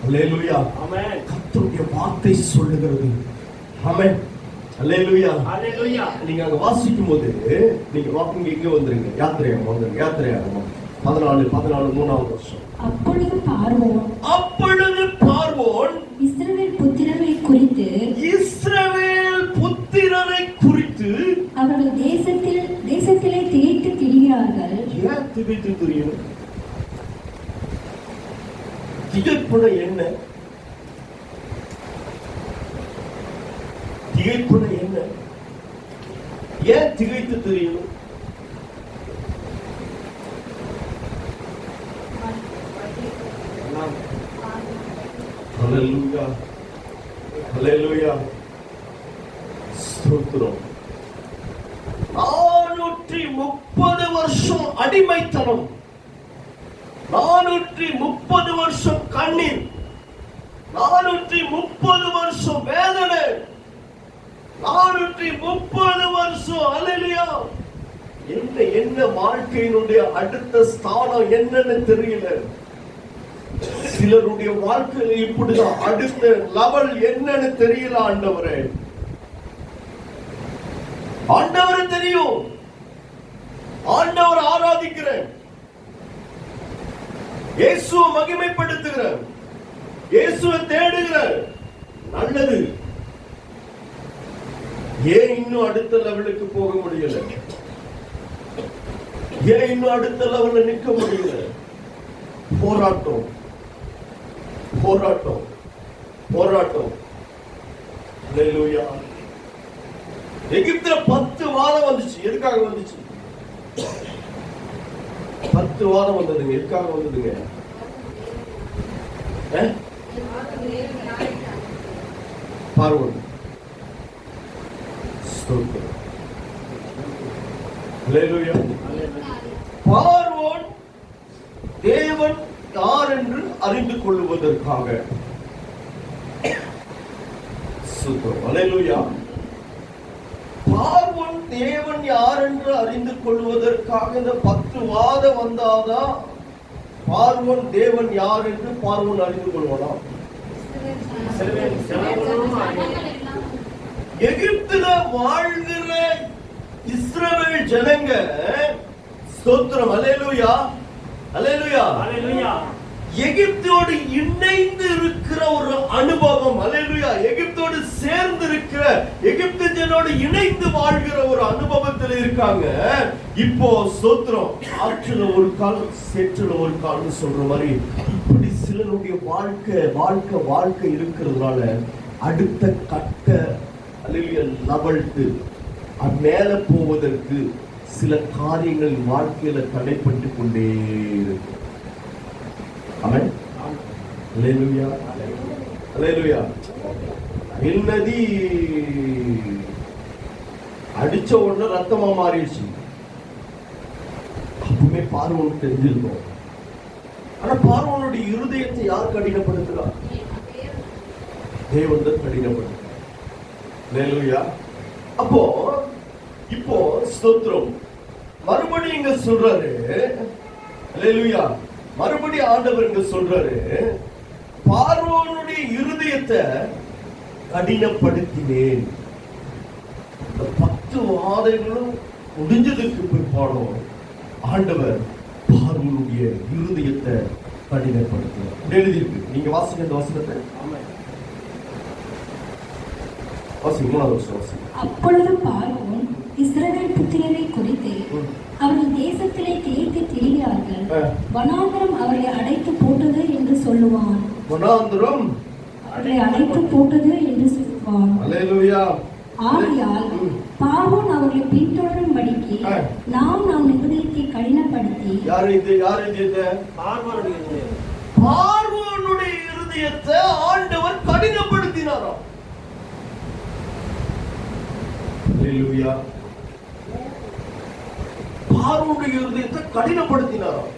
அல்லேலூயா. கர்த்தருடைய வார்த்தை சொல்லுகிறது. ஆமென். அல்லேலூயா. நீங்க அங்க வாசிக்கும் போது நீங்க வாக்கிங்க இங்க வந்துருங்க. யாத்திரையாகமம் வந்துருங்க. யாத்திரையாகமம் 14 3வது வருஷம். அப்பொழுது பார்வோன் இஸ்ரவேல் புத்திரரை குறித்து அவர்கள் தேசத்திலே திகைத்து திரிகிறார்கள். ஏன் திகைத்து திரியணும்? திகைப்புன என்ன? திகைப்புன என்ன? ஏன் திகைத்து திரியணும்? ஹல்லேலூயா. ஹல்லேலூயா. ஸ்தோத்திரம். 430 வருஷம் அடிமைத்தனம், 430 வருஷம் கண்ணீர், 430 வருஷம் வேதனை, 430 வருஷம். அல்லேலூயா. என்ன வாழ்க்கையினுடைய அடுத்த ஸ்தானம் என்னன்னு தெரியல. சிலருடைய வாழ்க்கையில இப்படிதான். அடுத்த லெவல் என்னன்னு தெரியல. ஆண்டவரே தெரியும். ஆண்டவர் ஆராதிக்கிறேன், இயேசுவை மகிமைப்படுத்துகிறேன், இயேசுவை தேடுகிறேன். நல்லது. ஏன் இன்னும் அடுத்த லெவலுக்கு போக முடியல? ஏன் இன்னும் அடுத்த லெவல்ல நிற்க முடியல? போராட்டம் போராட்டம் போராட்டம். அல்லேலூயா. எகிப்துல 10 வாரம் வந்துச்சு. எதுக்காக வந்துச்சு? 10 வாரம் வந்ததுங்க. எதுக்காக வந்ததுங்க? பார்வோன். அல்லேலூயா. பார்வோன் தேவன் யார் என்று அறிந்து கொள்வதற்காக. அல்லேலூயா. பார்வோன் தேவன் யார் என்று அறிந்து கொள்வதற்காக இந்த 10 வாதம் வந்தாதான் பார்வோன் தேவன் யார் என்று பார்வோன் அறிந்து கொள்வானா? எகிப்துல வாழ்கிற இஸ்ரவேல் ஜனங்க ஸ்தோத்திரம். அல்லேலூயா. அல்லேலூயா. அல்லேலூயா. எகிப்தோடு இணைந்து இருக்கிற ஒரு அனுபவம். அல்லேலூயா. எகிப்தோடு சேர்ந்து இருக்கிற, எகிப்து ஜனோடு இணைந்து வாழ்கிற ஒரு அனுபவத்தில் இருக்காங்க. இப்போ ஸ்தோத்திரம். ஆற்றுல ஒரு கால், சேற்றுல ஒரு கால்னு சொல்ற மாதிரி இப்படி சிலருடைய வாழ்க்கை இருக்கிறதுனால அடுத்த கட்ட அல்லேலூயா லெவலுக்கு மேல போவதற்கு சில காரியங்கள் வாழ்க்கையில தடைப்பட்டு கொண்டே இருக்கு. ஆமென். அல்லேலூயா. அல்லேலூயா. நதி அடிச்ச உடனே ரத்தமா மாறிடுச்சு. அப்பவுமே பார்வோனுக்கு தெரிஞ்சிருக்கும். ஆனா பார்வோனுடைய இருதயத்தை யார் கடினப்படுத்துறார்? தேவன் தான் கடினப்படுத்துறார். அல்லேலூயா. அப்போ இப்போ ஸ்தோத்திரம். மறுபடியும் இங்க சொல்றாரு. அல்லேலூயா. மறுபடியும் ஆண்டவர் இங்க சொல்றாரு, பார்வோனுடைய இருதயத்தை கடினப்படுத்தினேன். 10 வாதைகளும் முடிஞ்சதுக்கு பிற்பாடும் ஆண்டவர் பார்வோனுடைய இருதயத்தை கடினப்படுத்தினார். எழுதியிருக்கு. நீங்க வாசிங்க இந்த வசனத்தை. அப்பொழுது பார்வோன் இஸ்ரவேல் புத்திரரை குறித்து, அவர்கள் தேசத்திலே தேய்த்து திரிகிறார்கள், வனாந்தரம் அவர்களை அடைத்து போட்டது என்று சொல்லுவான். வனாந்தரம் அவர்களை அடைத்து போட்டது என்று சொல்லுவான். அல்லேலூயா. ஆகையால் பார்வோன் அவர்களை பின்தொடரும்படிக்கு நாம் இருதயத்தை கடினப்படுத்தி. பார்வோனுடைய இருதயத்தை ஆண்டவர் கடினப்படுத்தினாராம். அல்லேலூயா. பார்வோனுடைய இருதயத்தை கடினப்படுத்தினாராம்.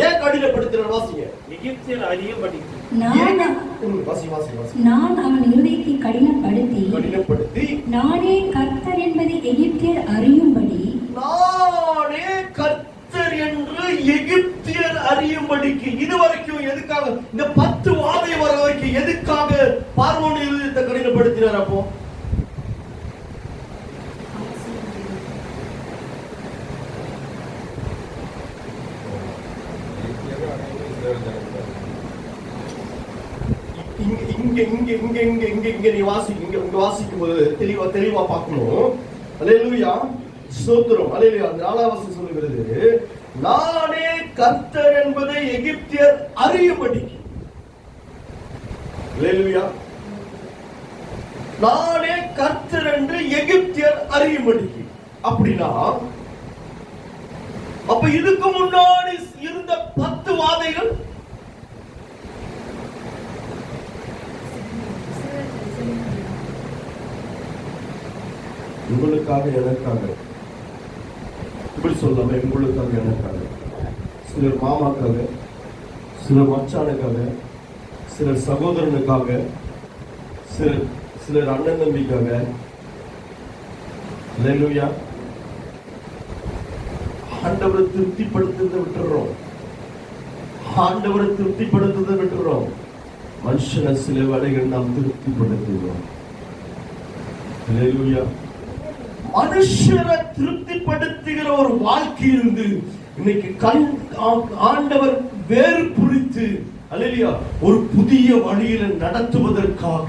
ஏன் கடினப்படுத்தினார்? வாசிங்க. எகிப்தியர் அறியும்படிக்கு. நான் அவன் இருதயத்தை கடினப்படுத்தி நானே கர்த்தர் என்பதை எகிப்தியர் அறியும்படி. நானே கர்த்தர் என்று எகிப்தியர் அறியும்படிக்கு. இதுவரைக்கும் எதுக்காக இந்த 10 வாதை வர வரைக்கும் எதுக்காக பார்வோன் இருதயத்தை கடினப்படுத்தினார்? அப்போ இங்க நீ வாசிக்கும் போது தெளிவா பார்க்கணும். அல்லேலூயா. ஸ்தோத்திரம். அல்லேலூயா. 4ஆம் வசனம் சொல்லுகிறது, நானே கர்த்தர் என்பதை எகிப்தியர் அறியும்படிக்கு. அல்லேலூயா. நானே கர்த்தர் என்று எகிப்தியர் அறியும்படிக்கு. அப்படின்னா அப்ப இதுக்கு முன்னாடி இருந்த 10 வாதைகள் உங்களுக்காக எனக்காக. இப்படி சொல்லாம உங்களுக்காக எனக்காக. சிலர் மாமாக்காக, சிலர் மச்சானுக்காக, சிலர் சகோதரனுக்காக, சிலர் அண்ணன் தம்பிக்காக, அல்லேலூயா, ஆண்டவரை திருப்திப்படுத்துறதை விட்டுறோம். ஆண்டவரை திருப்திப்படுத்துறதை விட்டுறோம். மனுஷனை சில வேளைகள் நாம் திருப்திப்படுத்துகிறோம். அல்லேலூயா. மனுஷரை திருப்திப்படுத்துகிற ஒரு வாழ்க்கையிலிருந்து இன்னைக்கு ஆண்டவர் வேறு புரித்து, அல்லேலூயா, ஒரு புதிய வழியில நடத்துவதற்காக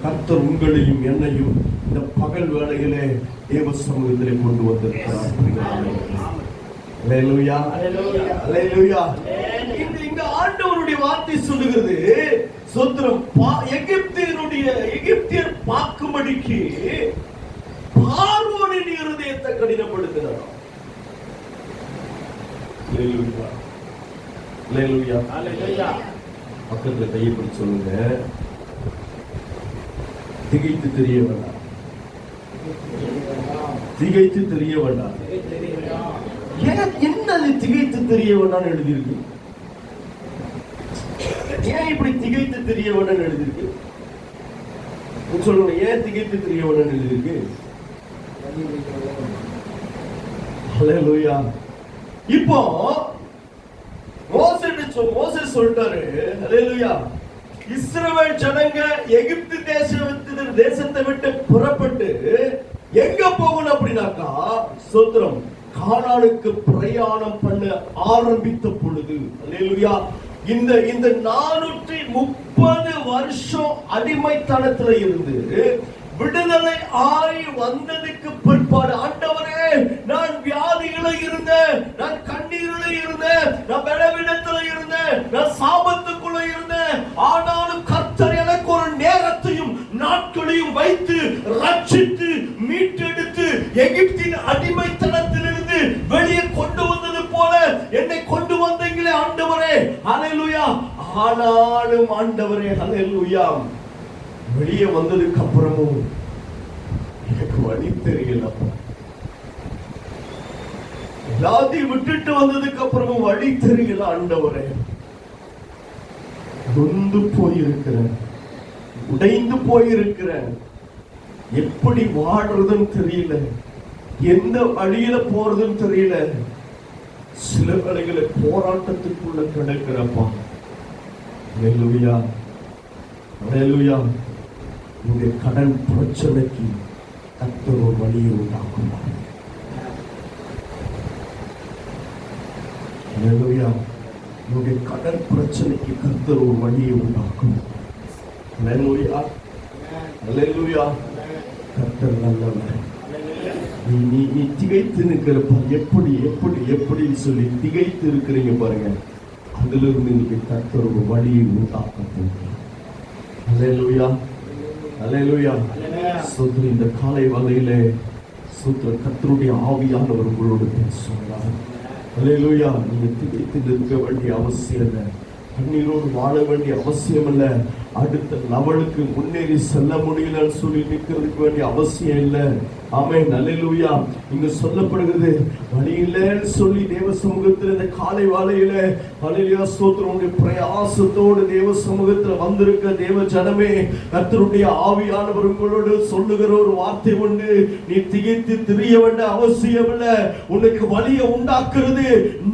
கர்த்தர் உங்களையும் என்னையும் இந்த பகல் வேளையிலே தேவ சமூகத்திலே கொண்டு வந்திருக்கிறார். அல்லேலூயா, அல்லேலூயா. இந்த ஆண்டவருடைய வார்த்தை சொல்லுகிறது, சோத்திரம், எகிப்தியர் பார்க்கும்படிக்கு பார்வோனின் இருதயத்தை கடினப்படுத்தினார். அல்லேலூயா, அல்லேலூயா, அல்லேலூயா. பக்கத்துல கையை பிடிச்சு சொல்லுங்க, திகைத்து தெரிய வேண்டாம், திகைத்து தெரிய வேண்டாம். என்னது திகைத்து தெரிய வேண்டாம் எழுதியிருக்கு? ஏன் இப்படி திகைத்து தெரிய வேண்டாம் எழுதியிருக்கு? சொல்லுங்க, ஏன் திகைத்து தெரிய வேண்டாம் எழுதியிருக்கு? அல்லேலூயா. இப்போ மோசே சொல்லிட்டாரு, அல்லேலூயா, இஸ்ரவேல் ஜனங்க எகிப்து தேசத்தை விட்டு புறப்பட்டு எங்க போகணும் அப்படின்னாக்கா, சோத்திரம், கானானுக்கு பிரயாணம் பண்ண ஆரம்பித்த பொழுது, அல்லேலூயா, இந்த 430 வருஷம் அடிமைத்தனத்துல இருந்து விடுதலை ஆகி வந்ததுக்கு பிற்பாடு, ஆண்டவரே, நான் வியாதிகளை இருந்தேன், நான் கண்ணீரில் இருந்தேன், நான் பலவீனத்துல இருந்தேன், நான் சாபத்துக்குள்ள இருந்தேன், ஆனாலும் கர்த்தர் எனக்கு ஒரு நேரத்தையும் நாட்களையும் வைத்து ரட்சித்து மீட்டெடுத்து எகிப்தின் அடிமைத்தனத்திலிருந்து வெளியே கொண்டு வந்தது போல என்னை கொண்டு வந்தீங்களே ஆண்டவரே, அல்லேலூயா. ஆனாலும் ஆண்டவரே, அல்லேலூயா, வெளியே வந்ததுக்கு அப்புறமும் எனக்கு வழி தெரியல. எல்லாத்தையும் விட்டுட்டு வந்ததுக்கு அப்புறமும் வழி தெரியல ஆண்டவரே. நொந்து போயிருக்கிறேன், உடைந்து போயிருக்கிறேன், எப்படி வாழ்றதுன்னு தெரியல, எந்த வழியில போறதுன்னு தெரியல. சில வேளைகளை போராட்டத்துக்குள்ள கிடக்கிறப்பா. அல்லேலூயா, அல்லேலூயா. உங்களுடைய கடன் பிரச்சனைக்கு கர்த்தர் ஒரு வழியை உண்டாக்குவார். அல்லேலூயா. உங்களுடைய கடன் பிரச்சனைக்கு கர்த்தர் ஒரு வழியை உண்டாக்கும். அல்லேலூயா, அல்லேலூயா. கர்த்தர் நல்லவர். நீ திகைத்து நிற்கிறப்ப எப்படி எப்படி எப்படி சொல்லி திகைத்து இருக்கிறீங்க பாருங்க, அதுல இருந்து இன்னைக்கு கர்த்தர் ஒரு வழியை உண்டாக்க போகிறார். அல்லேலூயா, அல்லேலூயா. சோத்திரம், இந்த காலை வேளையிலே சோத்திரம், கர்த்தருடைய ஆவியானவர் உங்களோடு பேசுகிறார். அல்லேலூயா. நீங்க திகைத்து நிற்க வேண்டிய அவசியம் இல்லை, கண்ணீரோடு வாழ வேண்டிய அவசியம் இல்லை, அடுத்த லெவலுக்கு முன்னேறி செல்ல முடியலன்னு சொல்லி நிற்கிறதுக்கு வேண்டிய அவசியம் இல்லை. ஆமென், அல்லேலூயா. இங்க சொல்லப்படுகிறது, வழி இல்லைன்னு சொல்லி தேவ சமூகத்தில் இந்த காலை வேளையில, அல்லேலூயா, ஸ்தோத்திரம், உங்களுடைய பிரயாசத்தோடு தேவ சமூகத்தில் வந்திருக்க தேவ ஜனமே, கர்த்தருடைய ஆவியானவர் உங்களோடு சொல்லுகிற ஒரு வார்த்தை உண்டு. நீ திகைத்து திரிய வேண்டிய அவசியம் இல்லை, உனக்கு வழியை உண்டாக்குறது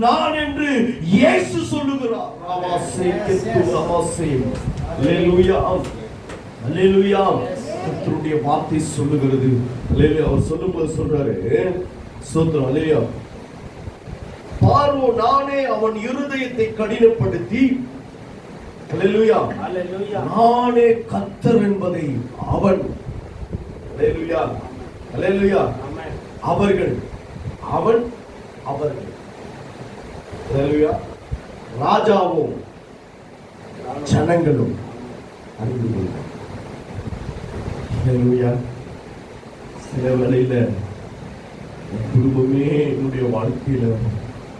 நான் என்று இயேசு சொல்லுகிறார். அல்லேலூயா, அல்லேலூயா. கர்த்தருடைய வார்த்தை சொல்லுகிறது. அல்லேலூயா. அவர் சொல்லும்போது சொல்றாரு, ஸ்தோத்திரம், அல்லேலூயா, பார்வோன் நானே அவன் இருதயத்தை கடினப்படுத்தி, அல்லேலூயா, நானே கர்த்தர் என்பதை அவன், அல்லேலூயா, அல்லேலூயா, அவர்கள், அவன், அவர்கள், அல்லேலூயா, ராஜாவும் ஜனங்களும் அறிந்து கொள்ளும். அல்லேலூயா. சில வேளையில என் குடும்பமே என்னுடைய வாழ்க்கையில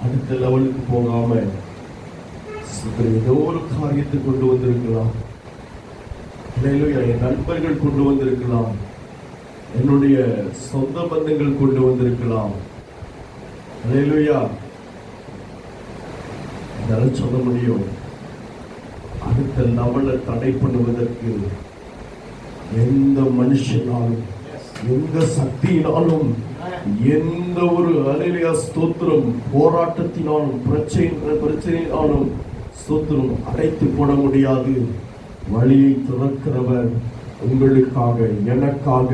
அடுத்த லெவலுக்கு போகாம ஏதோ ஒரு காரியத்தை கொண்டு வந்திருக்கலாம். அல்லேலூயா. என் நண்பர்கள் கொண்டு வந்திருக்கலாம், என்னுடைய சொந்த பந்தங்கள் கொண்டு வந்திருக்கலாம். அல்லேலூயா. என்னால சொல்ல முடியும், அடுத்த லெவலை தடை பண்ணுவதற்கு எந்த மனுஷனாலும் எந்த சக்தியினாலும் எந்த ஒரு அல்லேலூயா ஸ்தோத்திரம் போராட்டத்தினாலும் பிரச்சனையினாலும் ஸ்தோத்திரம் அடைத்து போட முடியாது. வழியை திறக்கிறவர் உங்களுக்காக எனக்காக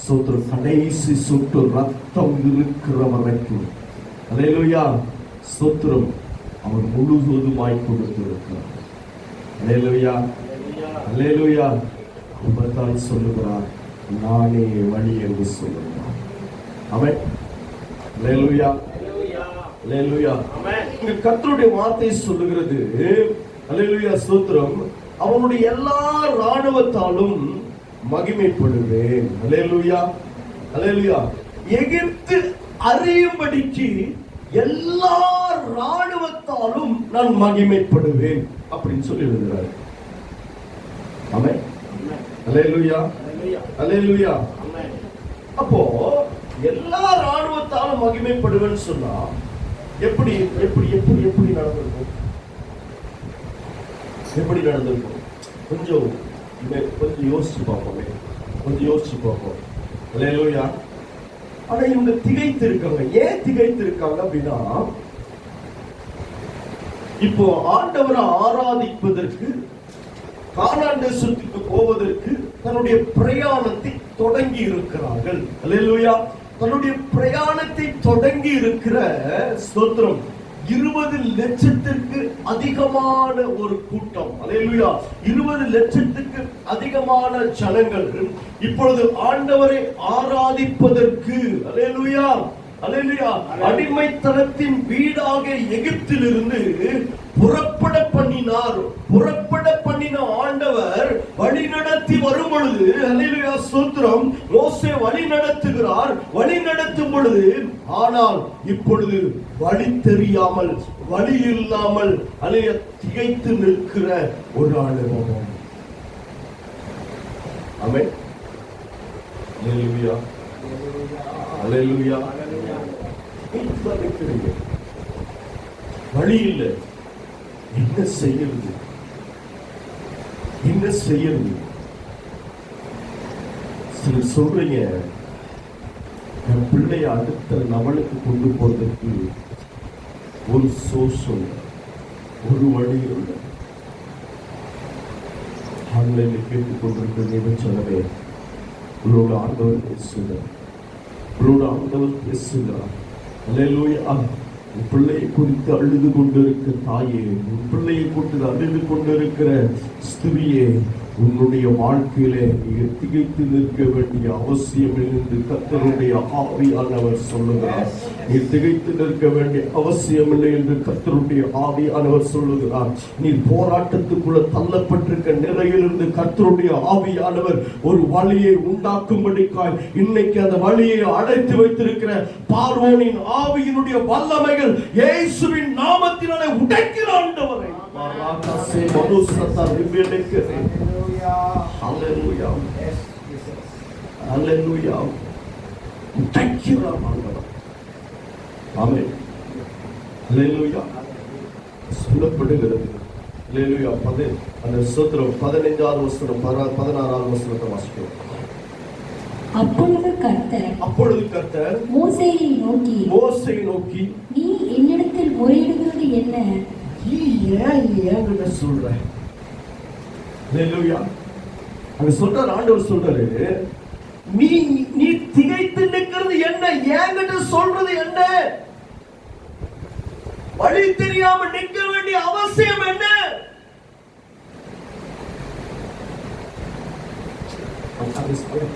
ஸ்தோத்திரம் கடைசி சொட்டு ரத்தம் இருக்கிற வரைக்கும் அல்லேலூயா ஸ்தோத்திரம் அவர் முழுவதுமாய் கொடுத்திருக்கிறார். அல்லேலூயா அல்லேலூயா. அவர்தான் சொல்லுகிறார், நானே வழி என்று சொல்லுகிறார். ஆமென். அல்லேலூயா அல்லேலூயா. இங்க கர்த்தருடைய வார்த்தை சொல்லுகிறது, அல்லேலூயா ஸ்தோத்திரம், அவனுடைய எல்லா ராணுவத்தாலும் மகிமைப்படுவேன். அல்லேலூயா அல்லேலூயா. எகிப்து அறியும்படிக்கு எல்லா ராணுவத்தாலும் நான் மகிமைப்படுவேன் அப்படின்னு சொல்லி எழுதுகிறார். ஆமென். அல்லேலூயா அல்லேலூயா. அப்போ எல்லா ராணுவத்தாலும் மகிமைப்படுவேன்னு சொன்னா எப்படி எப்படி எப்படி எப்படி நடந்திருக்கும்? எப்படி நடந்திருக்கும்? கொஞ்சம் யோசிச்சு பார்ப்போமே, கொஞ்சம் யோசிச்சு பார்ப்போம். அல்லேலூயா. ஆனா இவங்க திகைத்து இருக்காங்க. ஏன் திகைத்து இருக்காங்க அப்படின்னா, இப்போ ஆண்டவரை ஆராதிப்பதற்கு கானான் தேசத்துக்கு போவதற்கு தன்னுடைய பிரயாணத்தை தொடங்கி இருக்கிறார்கள். அல்லேலூயா. தன்னுடைய பிரயாணத்தை தொடங்கி இருக்கிற ஸ்தோத்திரம் 20 லட்சத்திற்கு அதிகமான ஒரு கூட்டம். அல்லேலூயா. 20 லட்சத்துக்கு அதிகமான ஜனங்கள் இப்பொழுது ஆண்டவரை ஆராதிப்பதற்கு அல்லேலூயா அல்லேலூயா அடிமைத்தனத்தின் வீடாக எகிப்திலிருந்து புறப்பட பண்ணின ஆண்டவர் வழி நடத்தி வரும் பொழுது அல்லேலூயா ஸ்தோத்திரம் மோசே வழி நடத்துகிறார். வழி நடத்தும் பொழுது ஆனால் இப்பொழுது வழி தெரியாமல் வழி இல்லாமல் அல்லேலூயா திகைத்து நிற்கிற ஒரு அனுபவம். ஆமென். அல்லேலூயா அல்லேலூயா. வழி இல்லை, என்ன செய்யறது என்ன செய்யறது? சிலர் சொல்றீங்க, என் பிள்ளைய அடுத்த லெவலுக்கு கொண்டு போறதுக்கு ஒரு சோர்ஸ் இல்லை, ஒரு வழி இல்லை. ஆன்லைன்ல கேட்டுக் கொண்டிருக்கிற நிகழ்ச்சியாகவே உங்களோட ஆண்டவர் பேசுகிறார், உங்களோட ஆண்டவர் பேசுகிறார். அல்லேலூயா. உன் பிள்ளையை குறித்து அழுது கொண்டிருக்கிற தாயே, உன் பிள்ளையை குறித்து அழுது கொண்டிருக்கிற ஸ்திரியே, உன்னுடைய வாழ்க்கையிலே நீ திகைத்து நிற்க வேண்டிய அவசியம் என்று கர்த்தருடைய ஆவியானவர் சொல்லுகிறார். நீ திகைத்து நிற்க வேண்டிய அவசியம் இல்லை என்று கர்த்தருடைய ஆவியானவர் சொல்லுகிறார். நீ போராட்டத்துக்குள்ள தள்ளப்பட்டிருக்க நிலையிலிருந்து கர்த்தருடைய ஆவியானவர் ஒரு வழியை உண்டாக்கும்படிக்காய் இன்னைக்கு அந்த வழியை அடைத்து வைத்திருக்கிற பார்வோனின் ஆவியினுடைய வல்லமைகள் இயேசுவின் நாமத்தினாலே உடைக்கிற ஆண்டவரை Hallelujah. Hallelujah. ஆமென். Hallelujah. சொல்லப்படுகிறது. Hallelujah. அந்த ஸ்தோத்திரம் 15வது வசனம் 16வது வசனத்தை வாசிக்கிறோம். அப்பொழுது கர்த்தர் மோசேயை நோக்கி நீ என்னிடத்தில் முறையிடுகிறது என்ன? ஏன் சொல்ற? Hallelujah. அங்க சொல்றார், ஆண்டவர் சொல்றாரு, நீ திகைத்து நிற்கிறது என்ன? ஏங்கிட்ட சொல்றது என்ன? வழி தெரியாம நிற்க வேண்டிய அவசியம் என்ன?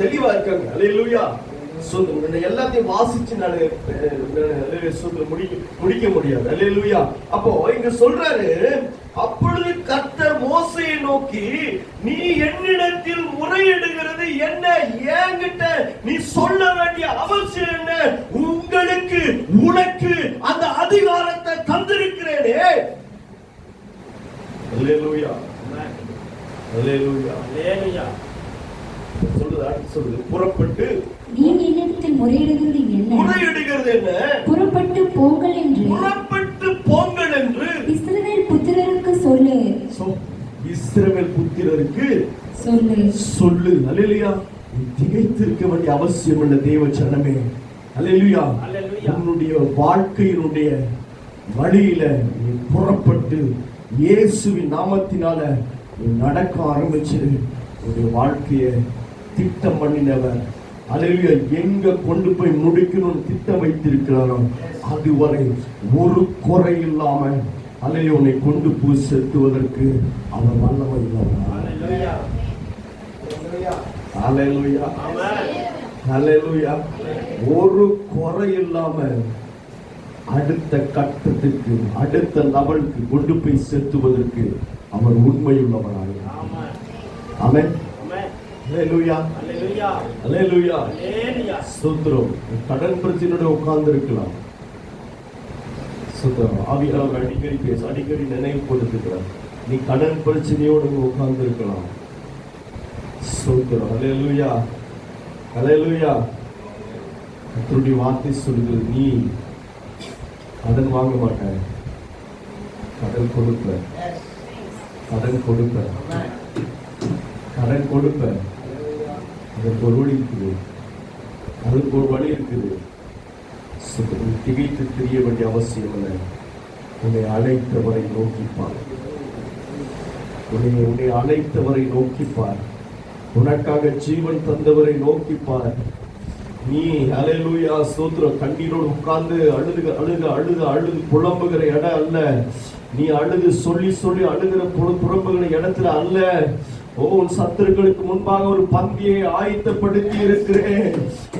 தெளிவா இருக்காங்க. அல்லேலூயா. எல்லாத்தையும் வாசிச்சு நான் முடிக்க முடியாது. அல்லேலூயா. அப்போ இங்க சொல்றாரு, அப்பொழுது கர்த்தர் மோசேயை நோக்கி நீ என்னிடத்தில் முறையிடுகிறது என்ன? என்கிட்ட நீ சொல்ல வேண்டிய அவசியம் என்ன? உனக்கு அந்த அதிகாரத்தை தந்திருக்கிறேனே. அல்லேலூயா அல்லேலூயா அல்லேலூயா. சொல்லுது புறப்பட்டு நீ என்னிடத்தில் முறையிடுகிறது என்ன? புறப்பட்டு போங்கள் என்று இஸ்ரவேல் புத்திரருக்கு சொல்லு. இஸ்ரவேல் புத்திரருக்கு சொல்லு. சொல்லு. அல்லேலூயா. நீ திகைத்திருக்க வேண்டிய அவசியம் இல்லை தேவ ஜனமே. அல்லேலூயா. உன்னுடைய வாழ்க்கையினுடைய வழியில நீ புறப்பட்டு இயேசுவின் நாமத்தினால நீ நடக்க ஆரம்பிச்சு உன்னுடைய வாழ்க்கைய திட்டம் பண்ணினவர் அல்லேலூயா எங்க கொண்டு போய் முடிக்கணும்னு திட்டம் வைத்திருக்கிறாரோ அதுவரை ஒரு குறை இல்லாம அல்லேலூயா உன்னை கொண்டு போய் செலுத்துவதற்கு அவர் வல்லமை உள்ளவர். அல்லேலூயா. அல்லேலூயா. ஒரு குறை இல்லாம அடுத்த கட்டத்துக்கு அடுத்த லெவலுக்கு கொண்டு போய் செலுத்துவதற்கு அவர் உண்மையுள்ளவராக. ஆமென். அல்லேலூயா. அல்லேலூயா. ஸ்தோத்திரம். கடன் பிரச்சனையோட உட்கார்ந்து இருக்கலாம். ஸ்தோத்திரம். ஆவியானவர் அடிக்கடி பேச அடிக்கடி நினைவுபடுத்துகிறார். நீ கடன் பிரச்சனையோடு உட்கார்ந்து இருக்கலாம். ஸ்தோத்திரம். அல்லேலூயா. அல்லேலூயா. கர்த்தருடைய வார்த்தை சொல்கிறது, நீ கடன் வாங்க மாட்டாய், கடன் கொடுப்ப, கடன் கொடுப்ப, கடன் கொடுப்ப. அதற்கு ஒரு வழி இருக்குது, அதுக்கு ஒரு வழி இருக்குது. திகைத்து தெரிய வேண்டிய அவசியம் இல்லை. உன்னை அழைத்தவரை நோக்கிப்பார். உன்னை அழைத்தவரை நோக்கிப்பார். உனக்காக ஜீவன் தந்தவரை நோக்கிப்பார். நீ அல்லேலூயா ஸ்தோத்திரம் கண்ணீரோடு உட்கார்ந்து அழுது புலம்புகிற இடம் அல்ல. நீ அழுது சொல்லி அழுகிற புலம்புகிற இடத்துல அல்ல. உன் சத்துருக்களுக்கு முன்பாக ஒரு பந்தியை ஆயத்தப்படுத்தி இருக்கிறேன்.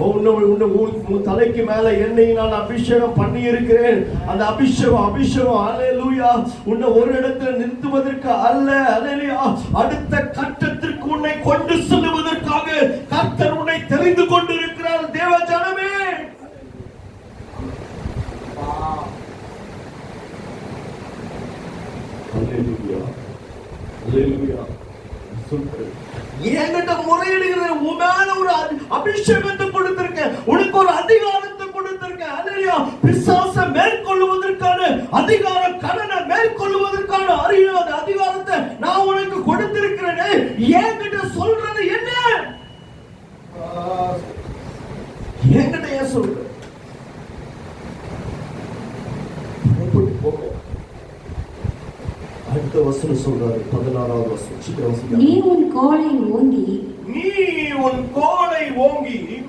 உன் தலைக்கு மேல எண்ணெயினால் அபிஷேகம் பண்ணி இருக்கிறேன். அந்த அபிஷேகம் அல்லேலூயா உன்னை ஒரு இடத்துல நிறுத்துவதற்கு அல்ல. அல்லேலூயா அடுத்த கட்டத்திற்கு உன்னை கொண்டு செல்வதற்காக கர்த்தர் உன்னை தெரிந்து கொண்டு இருக்கிறார். தேவ ஜனமே, அல்லேலூயா. அல்லேலூயா. என்கிட்ட முறையிடுகிற உன் மேல ஒரு அபிஷேகத்தை கொடுத்திருக்கேன், உனக்கு ஒரு அதிகாரத்தை கொடுத்திருக்கேன். அல்லேலூயா. பிசாசை மேற்கொள்வதற்கான அதிகாரம், கடனை மேற்கொள்வதற்கான அறியாத அதிகாரத்தை நான் உனக்கு கொடுத்திருக்கிறேனே. என்கிட்ட சொல்றது என்ன? என்கிட்ட ஏன் சொல்ற? அடுத்த வசனம் சொல்றாரு, 16வது வசனம். நீ உன் கோலை ஓங்கி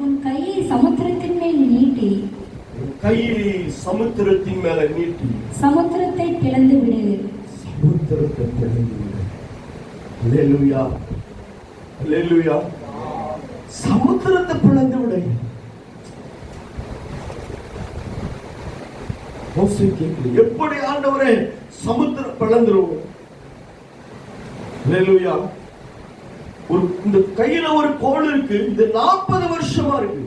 உன் கையை சமுத்திரத்தின் மேல் நீட்டி, கையை சமுத்திரத்தின் மேல நீட்டி சமுத்திரத்தை பிளந்து விடு. சமுத்திரத்தை பிளந்து விடு. அல்லேலூயா. அல்லேலூயா. சமுத்திரத்தை பிளந்து விடு. மோசே கேட்கல, எப்படி ஆண்டவரே சமுத்திரம் பிளந்துரும்? அல்லேலூயா. இந்த கையில ஒரு கோல் இருக்கு, இது 40 வருஷமா இருக்கு.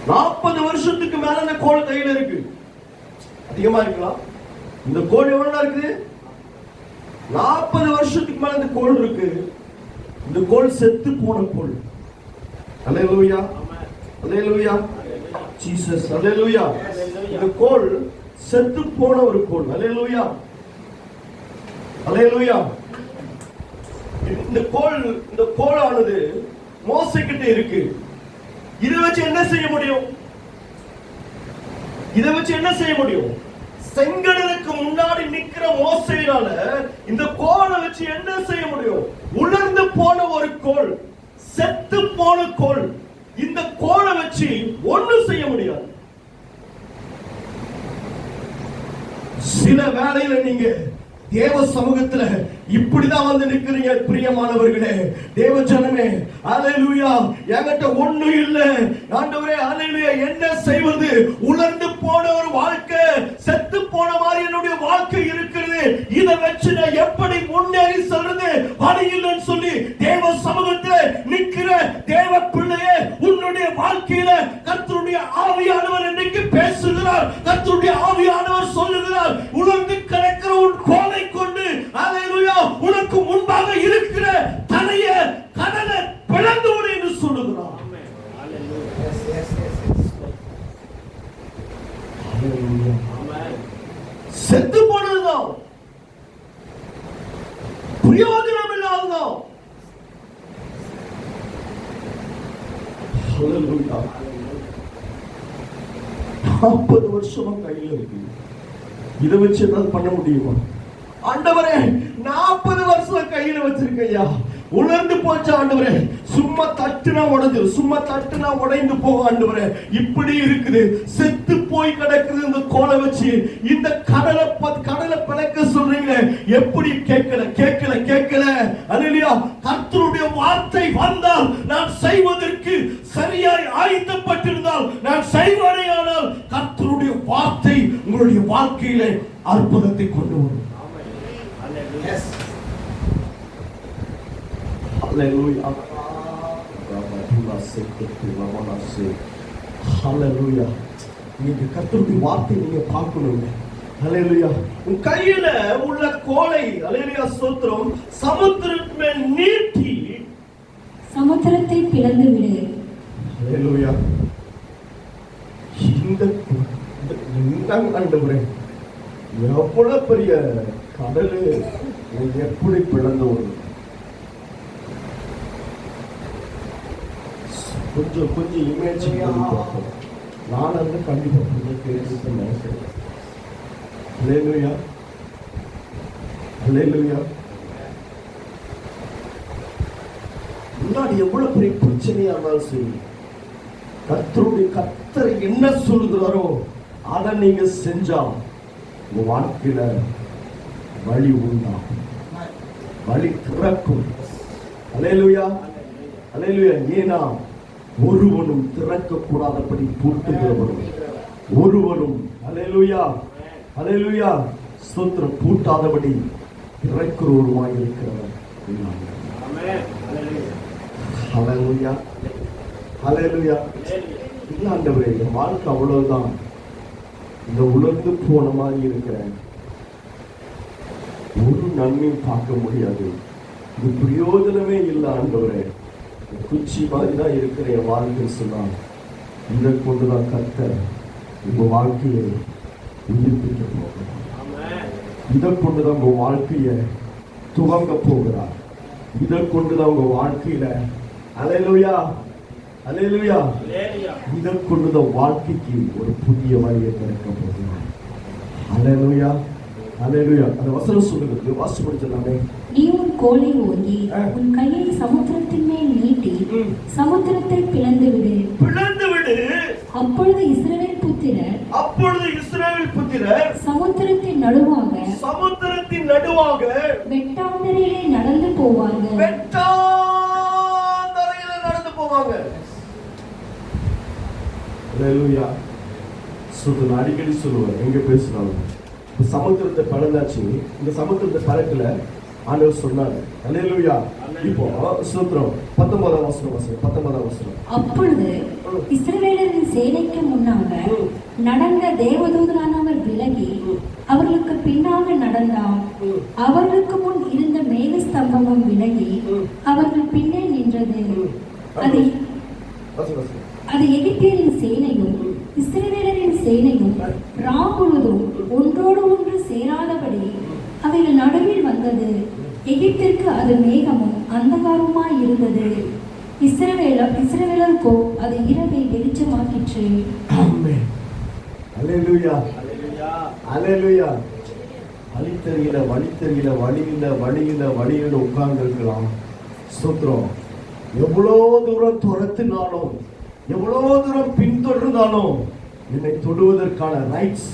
40 வருஷத்துக்கு மேல அந்த கோல் கையில இருக்கு. அதிகமா இருக்கலாம். இந்த கோல் எவ்வளவு இருக்குது? 40 வருஷத்துக்கு மேல இந்த கோல் இருக்கு. இந்த கோல் செத்து போன கோல். அல்லேலூயா. அல்லேலூயா. ஜீசஸ். அல்லேலூயா. இந்த கோல் செத்து போன ஒரு கோல். அல்லேலூயா. அல்லேலூயா. இந்த கோலானது மோசே கிட்ட இருக்கு. இதை வச்சு என்ன செய்ய முடியும்? செங்கடலுக்கு முன்னாடி நிக்கிற மோசேயினால இந்த கோலை வச்சு என்ன செய்ய முடியும்? உலர்ந்து போன ஒரு கோல், செத்து போன கோல். இந்த கோலை வச்சு ஒண்ணும் செய்ய முடியாது. சில வேளையில நீங்க தேவ சமூகத்துல இப்படிதான் வந்து நிக்கிறீங்க பிரியமானவர்களே, தேவ ஜனமே. அல்லேலூயா. என்கிட்ட ஒண்ணும் இல்ல ஆண்டவரே. அல்லேலூயா. என்ன செய்வது? உலர்ந்து போன ஒரு வாழ்க்கை, செத்து போன மாதிரி என்னுடைய வாழ்க்கை இருக்கிறது. இதை வச்சு நான் எப்படி முன்னேறி சொல்றது? வழி இல்லைன்னு சொல்லி தேவ சமூகத்துல நிக்கிற தேவ பிள்ளையே, உன்னுடைய வாழ்க்கையில கர்த்தருடைய ஆவியானவர் இன்னைக்கு பேசுகிறார். கர்த்தருடைய ஆவியானவர் சொல்லுகிறார், உலர்ந்து கிடக்கிற உன் கோலை கொண்டு அல்லேலூயா உனக்கு முன்பாக இருக்கிற தலைய கடனை பிளந்து விடு என்று சொல்லுகிறார். செத்து போனதுதான். பிரயோஜனம் இல்லாததான். ஹல்லேலூயா. 40 வருஷமா கையில இருக்கு. இதை வச்சு ஏதாவது பண்ண முடியுமா? ஆண்டவரே 40 வருஷம் கையில வச்சிருக்கையா, உணர்ந்து போச்சு ஆண்டவரே. சும்மா தட்டுனா உடைஞ்சிரும், சும்மா தட்டுனா உடைந்து போகும் ஆண்டவரே. இப்படி இருக்குது, செத்து போய் கிடக்குது இந்த கோலை வச்சு. இந்த கடலை பிளக்க சொல்றீங்களே, எப்படி கேட்கல. அல்லேலூயா. கர்த்தருடைய வார்த்தை வந்தால் நான் செய்வதற்கு சரியாய் ஆயத்தப்பட்டிருந்தால் நான் செய்வானேயானால் கர்த்தருடைய வார்த்தை உங்களுடைய வாழ்க்கையிலே அற்புதத்தை கொண்டு வரும். Hallelujah. Hallelujah. நீங்க கர்த்தருடைய வார்த்தை நீங்க பார்க்கணும். Hallelujah. உன் கையில உள்ள கோலை, Hallelujah, ஸ்தோத்திரம், சமுத்திரத்தின் மேல் நீட்டி சமுத்திரத்தை பிளந்து விடு. Hallelujah. இந்த ஆண்டவரே, எவ்வளவு பெரிய கடலு எப்படி பிளந்து வரும். கொஞ்சம் இமேஜ் பார்ப்போம். நான் வந்து கண்டிப்பா கேட்டு Hallelujah. Hallelujah. முன்னாடி எவ்வளவு பெரிய பிரச்சனையா இருந்தாலும் சரி, கர்த்தர் என்ன சொல்லுகிறாரோ அதை நீங்க செஞ்சா உங்க வாழ்க்கையில வழி உண்டாகும், வழி திறக்கும். Hallelujah. Hallelujah. ஏனா ஒருவனும் திறக்க கூடாதபடி பூட்டுகிறவரும் ஒருவரும் Hallelujah. Hallelujah. ஸ்தோத்திரம், பூட்டாதபடி திறக்கிறவருமாய் இருக்கிறவர். ஆமென். Hallelujah. Hallelujah. ஆண்டவரே, என் வாழ்க்கை அவ்வளவுதான், இந்த உலர்ந்து போன மாதிரி இருக்கிறேன், ஒரு நன்மையும் பார்க்க முடியாது, இது பிரயோஜனமே இல்லை ஆண்டவரே, குச்சி மாதிரி தான் இருக்கிற என் வாழ்க்கை சொன்னான். இதை கொண்டுதான் கர்த்தர் உங்க வாழ்க்கையை உயிர்ப்பிக்க போகிறார். இதை கொண்டுதான் உங்க வாழ்க்கைய துவங்க போகிறார். இதை கொண்டுதான் உங்க வாழ்க்கையில அல்லேலூயா, அல்லேலூயா, இதை கொண்டுதான் வாழ்க்கைக்கு ஒரு புதிய வழியை திறக்க போகிறார். அல்லேலூயா, அல்லேலூயா. அந்த வசனம் சொல்லுங்க, வாசி படிச்சலாமே. நீ உன் கோலை ஓங்கி உன் கையை சமுத்திரத்தின் மேல் நீட்டி சமுத்திரத்தை பிளந்து விடு. அப்பொழுது இஸ்ரவேல் புத்திரர் சமுத்திரத்தின் நடுவாக வெட்டாந்தரையிலே நடந்து போவார்கள். அல்லேலூயா. அடிக்கடி சொல்லுவார், எங்க பேசுறாங்க, சமுத்திரத்தை பறந்தாச்சு, இந்த சமுத்திரத்தை பறக்கல ஆண்டவர் சொன்னாரு. அல்லேலூயா. இப்போ ஸ்தோத்திரம் 19ஆம் வசனம். அப்பொழுது இஸ்ரவேலரின் சேனைக்கு முன்னாக நடந்த தேவதூதனானவர் விலகி அவர்களுக்கு பின்னாக நடந்தார். அவர்களுக்கு முன் இருந்த மேக ஸ்தம்பமும் விலகி அவர்கள் பின்னே நின்றது. அது எகிப்தியரின் சேனையும் இஸ்ரவேலரின் சேனையும் ராமுழுதும் ஒன்றோடு ஒன்று சேராதபடி அவைகள் நடுவில் வந்தது. எகிப்திற்கு அது மேகமும் அந்தகாரமாய் இருந்தது. இஸ்ரவேலருக்கோ அது இரவை வெளிச்சமாக்கிற்று. ஆமென். அல்லேலூயா, அல்லேலூயா. வழியில உட்கார்ந்து இருக்கலாம். ஸ்தோத்திரம். எவ்வளவு தூரம் துரத்தினாலும், எவ்வளவு தூரம் பின்தொடர்ந்தாலும் என்னை தொடுவதற்கான ரைட்ஸ்,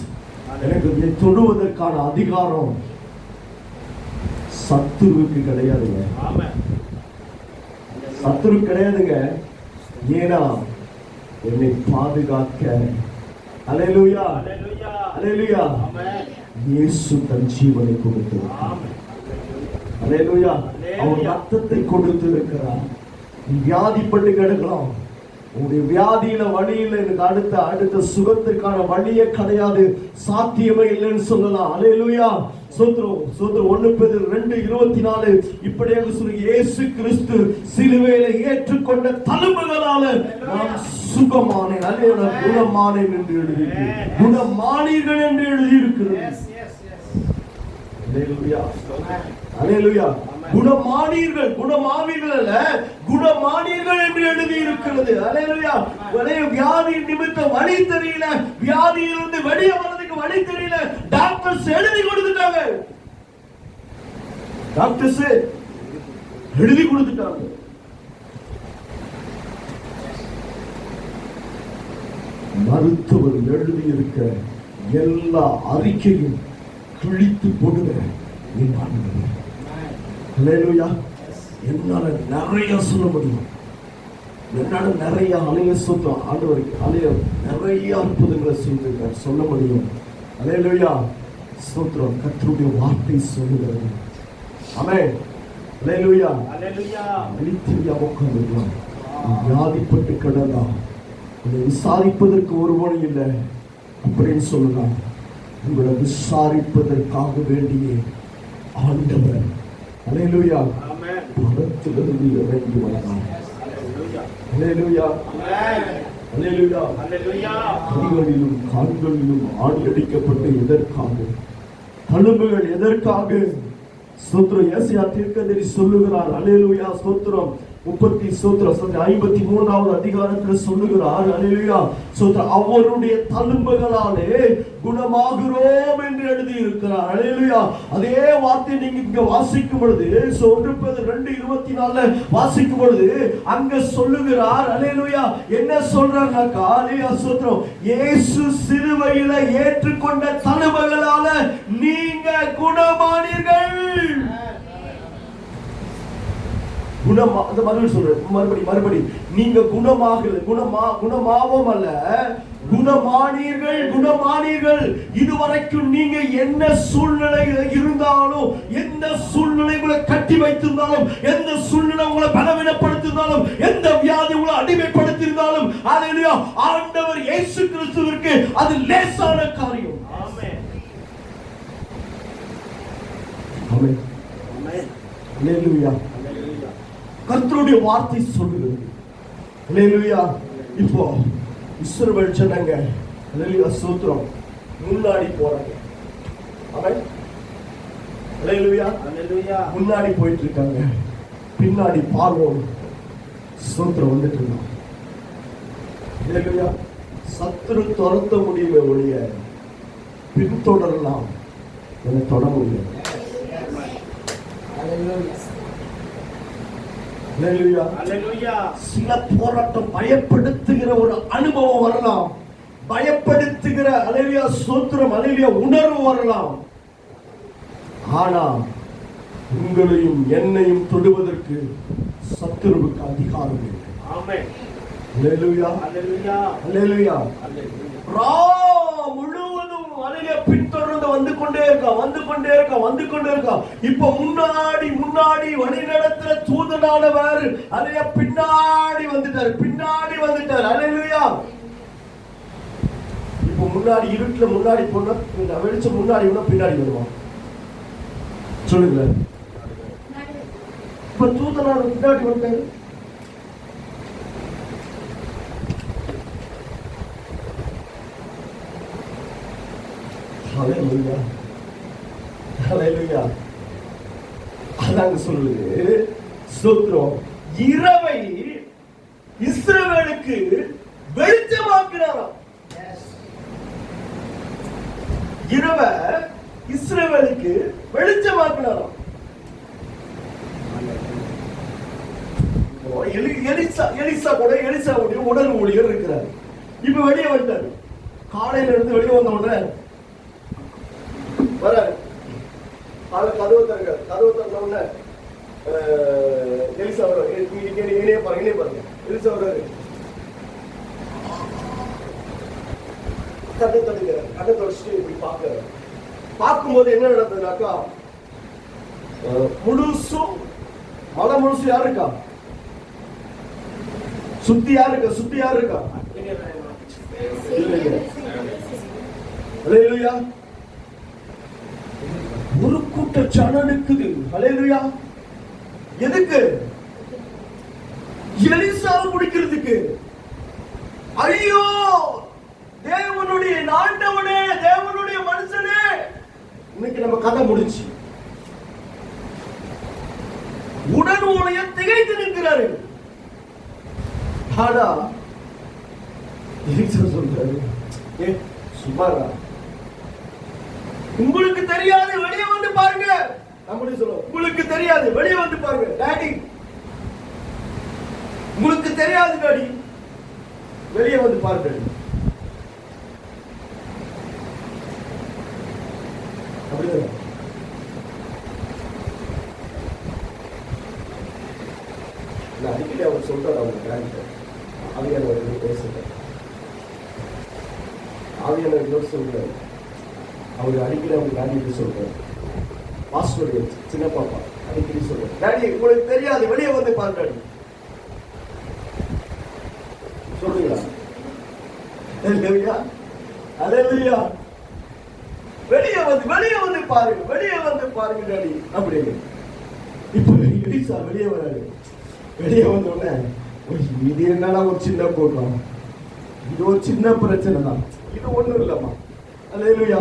எனக்கு தொடுவதற்கான அதிகாரம் சத்துருவுக்கு கிடையாதுங்க. சத்துரு கிடையாதுங்க. ஏன்னா என்னை பாதுகாக்க அல்லேலூயா, அல்லேலூயா, இயேசு தன் ஜீவனை கொடுத்திருக்கிறார். அல்லேலூயா. அவர் ரத்தத்தை கொடுத்திருக்கிறார். வியாதிப்பட்டு கிடக்கலாம், உங்களுடைய வியாதியில வழியில எனக்கு அடுத்த சுகத்திற்கான வழியே கிடையாது, சாத்தியமே இல்லைன்னு சொல்லலாம். அல்லேலூயா. சோத்ரம் 1 பேதுரு 2:24 இப்படியாக சொல்லி, இயேசு கிறிஸ்து சிலுவையில ஏற்றுக்கொண்ட தழும்புகளால நான் சுகமானேன், அல்லேலூயா, குணமானேன் என்று எழுதியிருக்கிறது. குணமானீர்கள் என்று எழுதியிருக்கிறது. அல்லேலூயா. அல்லேலூயா. குணமானீர்கள், குணமாவீர்கள் அல்ல, குணமானீர்கள் என்று எழுதி இருக்கிறது. அல்லேலூயா. வியாதி நிமித்தம் வழி தெரியல, வியாதியிலிருந்து வெளியே வர்றதுக்கு வழி தெரியல, டாக்டர்ஸ் எழுதி கொடுத்துட்டாங்க. டாக்டர்ஸ் எழுதி கொடுத்துட்டாங்க. மருத்துவர் எழுதி இருக்க எல்லா அறிக்கையும் கிழித்து போடுங்க. என்னால நிறைய சொல்ல முடியும், என்னால நிறைய அலைய சொல்ல ஆண்டவருக்கு அலைய நிறைய அற்புதங்களை சொல்ல முடியும். அல்லேலூயா. ஸ்தோத்திரம். கர்த்தருடைய வார்த்தை சொல்லுகிறது. ஆமென். அல்லேலூயா. அல்லேலூயா. வெளித்திரியா உட்கார்ந்துடலாம். வியாதிப்பட்டு கிடந்தா உன்னை விசாரிப்பதற்கு ஒரு வழி இல்லை அப்படின்னு சொல்லலாம். உங்களை விசாரிப்பதற்காக வேண்டிய ஆண்டவர் அல்லேலூயா பரத்திலிருந்து இறங்கி வந்தார். அல்லேலூயா. அல்லேலூயா. கைகளிலும் கால்களிலும் ஆணி அடிக்கப்பட்டு எதற்காக? தழும்புகள் எதற்காக? ஸ்தோத்திரம். ஏசாயா தீர்க்கதரிசி சொல்லுகிறார். அல்லேலூயா. ஸ்தோத்திரம். 53வது அதிகாரத்தில் சொல்லுகிறார். அல்லேலூயா. ஸ்தோத்திரம். அவருடைய தழும்புகளாலே குணமாகிறோம் என்று எழுதி இருக்கிறார். அல்லேலூயா. அதே வார்த்தை நீங்க இங்க வாசிக்கும் பொழுது 1 பேதுரு 2:24 வாசிக்கும் பொழுது அங்க சொல்லுகிறார். அல்லேலூயா. என்ன சொல்றாருனாக்கா, அல்லேலூயா ஸ்தோத்திரம், இயேசு சிலுவையில ஏற்றுக்கொண்ட தழும்புகளால நீங்க குணமானீர்கள். மறுபடி நீங்க குணமாவோம் அல்ல, குணமானீர்கள். குணமானீர்கள். இதுவரைக்கும் நீங்க என்ன சூழ்நிலையில இருந்தாலும், எந்த சூழ்நிலை உங்களை கட்டி வைத்திருந்தாலும், எந்த சூழ்நிலை உங்களை பலவீனப்படுத்திருந்தாலும், எந்த வியாதி உங்களை அடிமைப்படுத்தியிருந்தாலும், அல்லேலூயா, ஆண்டவர் இயேசு கிறிஸ்துவிற்கு அது லேசான காரியம். ஆமென். ஆமென். அல்லேலூயா. கர்த்தருடைய வார்த்தை சொல்லுகிறது. அல்லேலூயா. இப்போ இஸ்ரவேல் ஜனங்க அல்லேலூயா ஸ்தோத்திரம் முன்னாடி போறாங்க. ஆமென். அல்லேலூயா. அல்லேலூயா. முன்னாடி போயிட்டு இருக்காங்க. பின்னாடி பார்வோன் ஸ்தோத்திரம் வந்துட்டு இருந்தான். அல்லேலூயா. சத்துரு துரத்த முடியுமே ஒழிய பின்தொடரலாம், என்னை தொட முடியும். சில போராட்டம் பயப்படுத்துகிற ஒரு அனுபவம் வரலாம், பயப்படுத்துகிற அல்லேலூயா ஸ்தோத்திரம் அல்லேலூயா உணர்வு வரலாம். ஆனா உங்களையும் என்னையும் தொடுவதற்கு சத்துருவுக்கு அதிகாரம் இல்லை. ஆமென். அல்லேலூயா. அல்லேலூயா. அல்லேலூயா. முழுவதும் அல்லேலூயா பின்தொடர்ந்து வந்து கொண்டே இருக்கான். இப்ப முன்னாடி வழி நடத்துற தூதனானவர் அல்லேலூயா பின்னாடி வந்துட்டார். அல்லேலூயா. இப்ப முன்னாடி இருட்டுல முன்னாடி போனா வெளிச்சம் முன்னாடி போனா பின்னாடி வருவான். சொல்லுங்க. இப்ப தூதனானவர் பின்னாடி வந்தாரு. ஹல்லேலூயா. ஹல்லேலூயா. அதாங்க சொல்லுது ஸ்தோத்திரம். இரவை இஸ்ரவேலுக்கு வெளிச்சமாக்கினாராம். இரவை இஸ்ரவேலுக்கு வெளிச்சமாக்கினாராம். எலிசாவுடைய உடல் ஊழியர் இருக்கிறார். இப்ப வெளியே வந்துட்டாரு. காலையில இருந்து வெளியே வந்த உடனே வர கதவு திறந்த உடனே எலிசா வர பாருங்க. எலிசா வர்றாரு. கண்ணை தொடச்சிட்டு இப்படி பார்க்கும்போது என்ன நடந்ததுனாக்கா, முழுசும் மலை முழுசு யாரு இருக்கா? சுத்தி யாரு இருக்கா? அல்லேலூயா. ஒரு கூட்ட ஜனம் இருக்குது. அல்லேலூயா. எதுக்கு? எலிசாவை முடிக்கிறதுக்கு. ஐயோ தேவனுடைய ஆண்டவனே, தேவனுடைய மனுஷனே, இன்னைக்கு நம்ம கதை முடிச்சு. உடன் ஊழியம் திகைத்து நிற்கிறாரு. ஆனா சொல்றாரு, சும்மாரா, உங்களுக்கு தெரியாது வெளியே வந்து பாருங்க. நம்மளே சொல்லுவோம், உங்களுக்கு தெரியாது வெளியே வந்து பாருங்க டாடி, உங்களுக்கு தெரியாது டாடி, வெளியே வந்து பாருங்க. அப்படிதான் அடிக்கடி அவர் சொல்றாரு. அவங்க டாடி ஆவியானவர் பேசுறாரு. ஆவியானவர் சொல்றாரு, அவர் அடிக்கடி அவங்க டாடி சொல்றாரு. மாஸ்டருடைய சின்ன பாப்பா அடிக்கடி சொல்றாரு, டாடி உங்களுக்கு தெரியாது வெளியே வந்து பாருங்க டாடி. சொல்றீங்களா? அல்லேலூயா. வெளியே வந்து பாருங்க, வெளியே வந்து பாருங்க டாடி அப்படின்னு. இப்ப எலிசா வெளியே வராரு. வெளியே வந்த உடனே இது என்னன்னா ஒரு சின்ன கூட்டம், இது ஒரு சின்ன பிரச்சனை தான், இது ஒண்ணும் இல்லம்மா. அல்லேலூயா.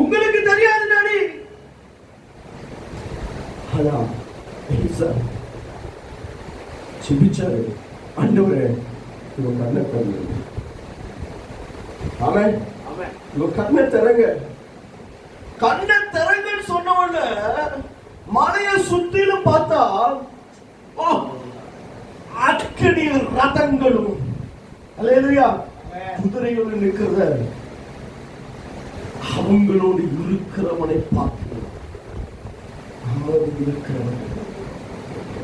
உங்களுக்கு தெரியாது டாடி. ஆனா எலிசா ஜெபிச்சாரு, ஆண்டவரே இவன் கண்ணை திறங்க. ஆமென். இவன் கண்ணை திறங்க. கண்ணை திறங்கன்னு சொன்ன உடனே மலையை சுத்திலும் பார்த்தா அக்கடி ரதங்களும் அல்லேலூயா குதிரைகளும் நிற்கிறத, அவங்களோடு இருக்கிறவனை பார்க்கணும். நம்மோடு இருக்கிறவன்,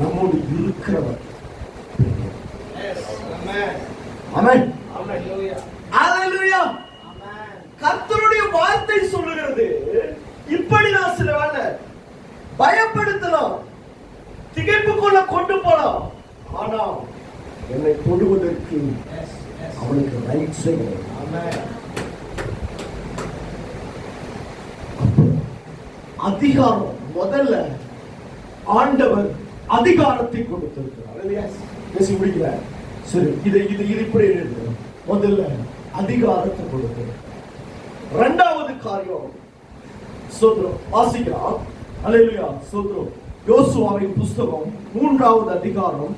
நம்மோடு இருக்கிறவன். ஆமென். அல்லேலூயா. கர்த்தருடைய வார்த்தை சொல்லுகிறது, இப்படி நான் சில வேளை பயப்படுத்தலாம், திகைப்புக்குள்ள கொண்டு போலாம், ஆனா என்னை தொடுவதற்கு அவனுக்கு ரைட் செய்ய. அதிகாரம் முதல்ல ஆண்டவர் அதிகாரத்தை கொடுத்திருக்கிறார். பேசி முடிக்கல. சரி, இது இப்படி இருக்கு. முதல்ல அதிகாரத்தை கொடுக்கிறார். இரண்டாவது காரியம் சோத்ரம் வாசிக்கலாம். அல்லேலூயா. சோத்ரம் யோசுவாவின் புஸ்தகம் 3வது அதிகாரம்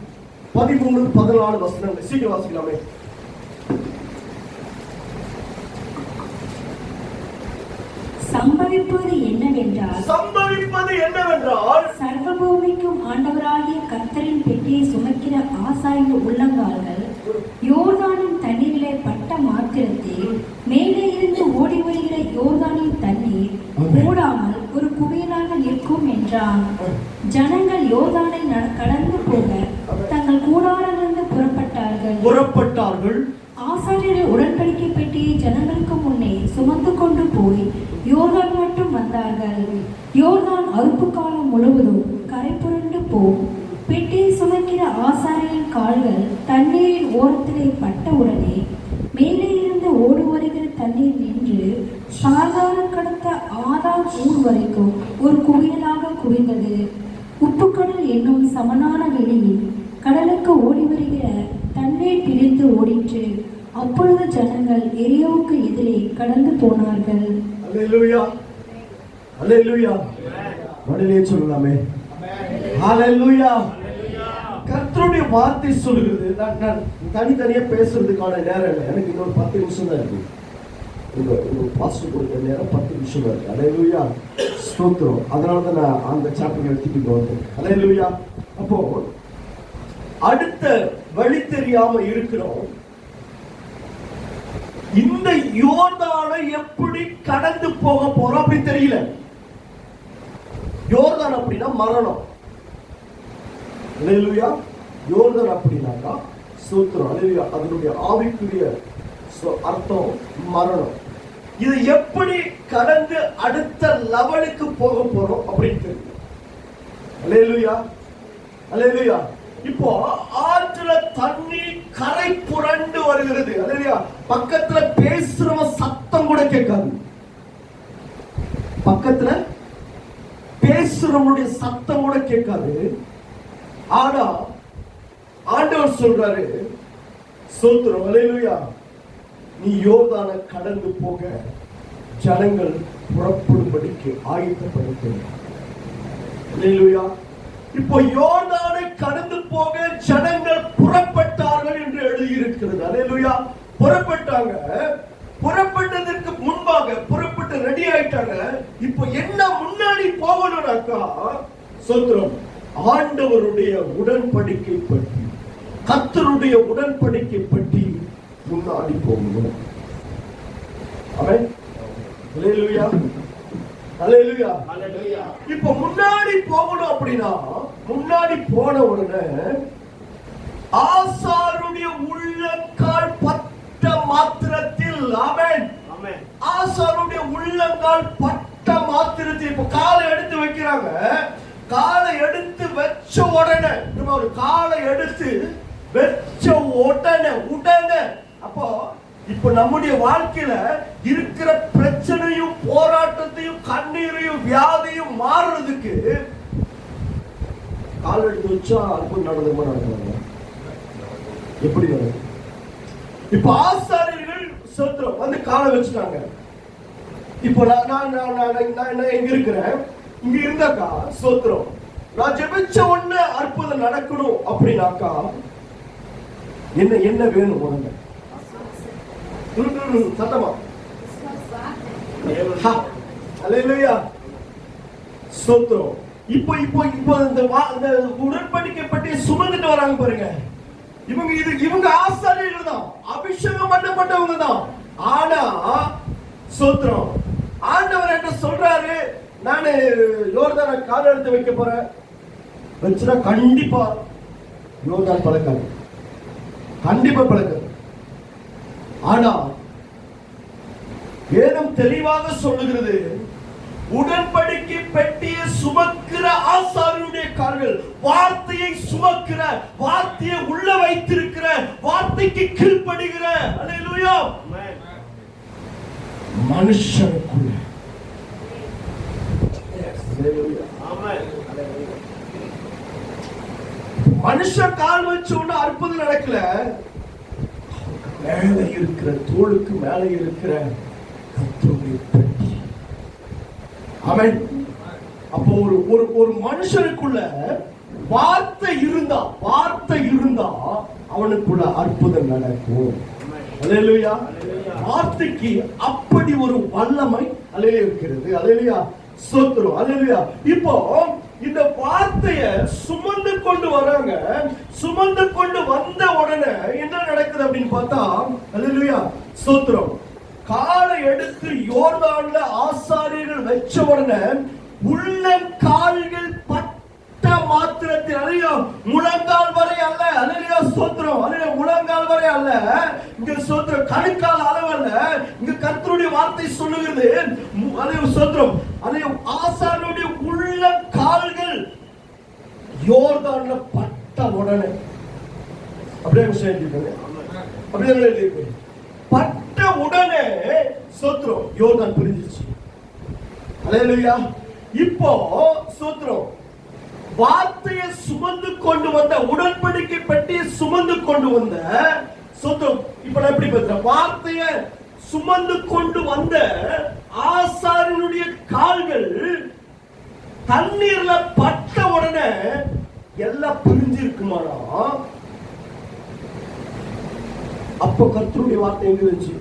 13-14 வசனங்கள். சீக்கிரம் வாசிக்கலாமே. சம்பவிப்பது என்னவென்றால் சர்வபூமிக்கும் ஆண்டவராகிய கர்த்தரின் பெட்டியை சுமக்கிற ஆசாரிய உள்ளங்கால்கள் யோர்தானின் தண்ணீரிலே பட்ட மாத்திரத்தில் மேலே இருந்து ஓடி வருகிற யோர்தானின் தண்ணீர் ஓடாமல் ஒரு குவியலாக நிற்கும் என்றான். ஜனங்கள் யோர்தானை கடந்து போக தங்கள் கூடாரங்களிலிருந்து புறப்பட்டார்கள். ஆசாரியர்கள் உடன்படிக்கை பெட்டியை ஜனங்களுக்கு முன்னே சுமந்து கொண்டு போய் யோர்தான் மட்டும் வந்தார்கள். யோர்தான் அறுப்பு காலம் முழுவதும் கரை புரண்டு போம். பெட்டியை சுமக்கிற ஆசாரியரின் கால்கள் தண்ணீரின் ஓரத்திலே பட்ட உடனே மேலே இருந்து ஓடி வருகிற தண்ணீர் நின்று சாதாரண கடத்த ஆதாம் ஊர் வரைக்கும் ஒரு குவியலாக குவிந்தது. உப்புக்கடல் என்னும் சமனான வெளியில் கடலுக்கு ஓடி வருகிற தண்ணீர் பிரிந்து ஓடிற்று. அப்பொழுது ஜனங்கள் எரியோவுக்கு எதிரே கடந்து போனார்கள். அல்லேலூயா. அல்லேலூயா. உடனே சொல்லலாமே. அல்லேலூயா. கர்த்தருடைய வார்த்தை சொல்லுகிறது. நான் தனித்தனியா பேசுறதுக்கான நேரம் இல்லை. எனக்கு இன்னொரு 10 நிமிஷம் தான் இருக்கு. உங்க பாஸ்டர் கொடுத்த நேரம் 10 நிமிஷம் தான் இருக்கு. அல்லேலூயா. ஸ்தோத்திரம். அதனால தான் நான் அந்த சாப்டர் எடுத்துட்டு வந்தேன். அல்லேலூயா. அப்போ அடுத்த வழி தெரியாம இருக்கிறோம். இந்த யோர்தானை எப்படி கடந்து போக போறோம் அப்படி தெரியல. யோர்தான் அப்படின்னா மரணம். அல்லேலூயா. யோர்தான் அப்படின்னாக்கா சூத்திரம். அல்லேலூயா. அதனுடைய ஆவிக்குரிய அர்த்தம் மரணம். இது எப்படி கடந்து அடுத்த லெவலுக்கு போக போறோம் அப்படின்னு தெரியல. அல்லேலூயா. அல்லேலூயா. இப்போ ஆற்றுல தண்ணி கரை புரண்டு வருகிறது. அல்லேலூயா. பக்கத்துல பேசுறவன் சத்தம் கூட கேட்காது. பக்கத்துல பேசுறவனுடைய சத்தம் கூட கேட்காது. ஆனா ஆண்டவர் சொல்றாரு, சோத்திரம். அல்லேலூயா. நீ யோர்தானை கடந்து போக ஜனங்கள் புறப்படும்படிக்கு ஆயத்தப்படுத்த. அல்லேலூயா. இப்போ யோர்தானை கடந்து போக ஜனங்கள் புறப்பட்டார்கள் என்று எழுதியிருக்கிறது. அல்லேலூயா. புறப்பட்டாங்க. புறப்பட்டதற்கு முன்பாக புறப்பட்டு ரெடி ஆயிட்டாங்க. இப்போ என்ன முன்னாடி போகணும்னாக்கா, ஸ்தோத்திரம், ஆண்டவருடைய உடன்படிக்கை பற்றி, கர்த்தருடைய உடன்படிக்கை பற்றி முன்னாடி போகணும். ஆமென். அல்லேலூயா. அல்லேலூயா. அல்லேலூயா. இப்போ முன்னாடி போகணும் அப்படின்னா, முன்னாடி போன உடனே ஆசாருடைய உள்ளங்கால் பட்ட மாத்திரத்தில், ஆமென், ஆசாருடைய உள்ளங்கால் பட்ட மாத்திரத்தில், இப்ப காலை எடுத்து வைக்கிறாங்க. காலை எடுத்து வச்ச உடனே, ஒரு காலை எடுத்து வச்ச உடனே அப்போ இப்ப நம்முடைய வாழ்க்கையில இருக்கிற பிரச்சனையும் போராட்டத்தையும் கண்ணீரையும் வியாதியும் மாறுறதுக்கு கால் எடுத்து வச்சா அற்புதம் நடந்துமா நடக்கிறாங்க. எப்படி நடக்கும்? இப்ப ஆசாரியர்கள் ஸ்தோத்திரம் வந்து காலை வச்சுட்டாங்க. இப்போ நான் எங்க இருக்கிறேன், இங்க இருந்தாக்கா ஸ்தோத்திரம், நான் ஜெபிச்ச உடனே அற்புதம் நடக்கணும் அப்படின்னாக்கா என்ன வேணும்? முதல்ல சத்தமா அல்லேலூயா. ஸ்தோத்திரம். இப்போ இந்த உடன்படிக்கை பற்றி சுமந்துட்டு வராங்க பாருங்க. இவங்க ஆசாரியர்கள் தான், அபிஷேகம் பண்ணப்பட்டவங்க தான். ஆனா ஸ்தோத்திரம், ஆண்டவர் என்ன சொல்றாரு, நானு யோர்தானை கால் எடுத்து வைக்க போறேன். வச்சுனா கண்டிப்பா யோர்தான் பழக்காது, கண்டிப்பா பழக்காது. ஆனா வேதம் தெளிவாக சொல்லுகிறது, உடன்படிக்கை பெட்டியை சுமக்கிற ஆசாரியனுடைய கால்கள், வார்த்தையை சுமக்கிற, வார்த்தையை உள்ள வைத்திருக்கிற, வார்த்தைக்கு கீழ்ப்படுகிற, அல்லேலூயா, மனுஷனுக்குள்ள மனுஷன் கால் வச்ச உடனே அற்புதம் நடக்கல. மேல இருக்கிற தோளுக்கு மேல இருக்கிற கர்த்தருடைய பெட்டி. ஆமென். அப்போ ஒரு மனுஷனுக்குள்ள வார்த்தை இருந்தா அவனுக்குள்ள அற்புதம் நடக்கும். அல்லேலூயா. வார்த்தைக்கு அப்படி ஒரு வல்லமை அல்லேலூயா இருக்கிறது. அல்லேலூயா. ஸ்தோத்திரம். அல்லேலூயா. இப்போ இந்த வார்த்தையை சுமந்து கொண்டு வராங்க. சுமந்து கொண்டு வந்த உடனே என்ன நடக்குது அப்படின்னு பார்த்தா, அல்லேலூயா, ஸ்தோத்திரம், காலை எடுத்து யோர்தான்ல ஆசாரியர்கள் வச்ச உடனே உள்ளங்கால்கள் பட்ட மாத்திரத்தில், அல்லேலூயா, முழங்கால் வரை அல்ல, அல்லேலூயா, ஸ்தோத்திரம், அல்லேலூயா, முழங்கால் வரை அல்ல, இங்க ஸ்தோத்திரம், கணுக்கால் அளவு அல்ல, இங்க கர்த்தருடைய வார்த்தை சொல்லுகிறது, அல்லேலூயா, ஸ்தோத்திரம், அல்லேலூயா, ஆசாரியருடைய உள்ளங்கால்கள் யோர்தான்ல பட்ட உடனே, அப்படியே சொல்லிருக்காங்க, அப்படியே எழுதிருக்காங்க, பட்ட உடனே ஸ்தோத்திரம், யோர்தான் பிரிஞ்சிச்சு. அல்லேலூயா. இப்போ ஸ்தோத்திரம், வார்த்தையை சுமந்து கொண்டு வந்த, உடன்படிக்கை பெட்டியை சுமந்து கொண்டு வந்த, ஸ்தோத்திரம், இப்ப நான் எப்படி பேசுறேன், வார்த்தையை சுமந்து கொண்டு வந்த ஆசாரியனுடைய கால்கள் தண்ணீர்ல பட்ட உடனே எல்லாம் பிரிஞ்சிருக்குமானா, அப்ப கர்த்தருடைய வார்த்தை எங்க இருந்துச்சு?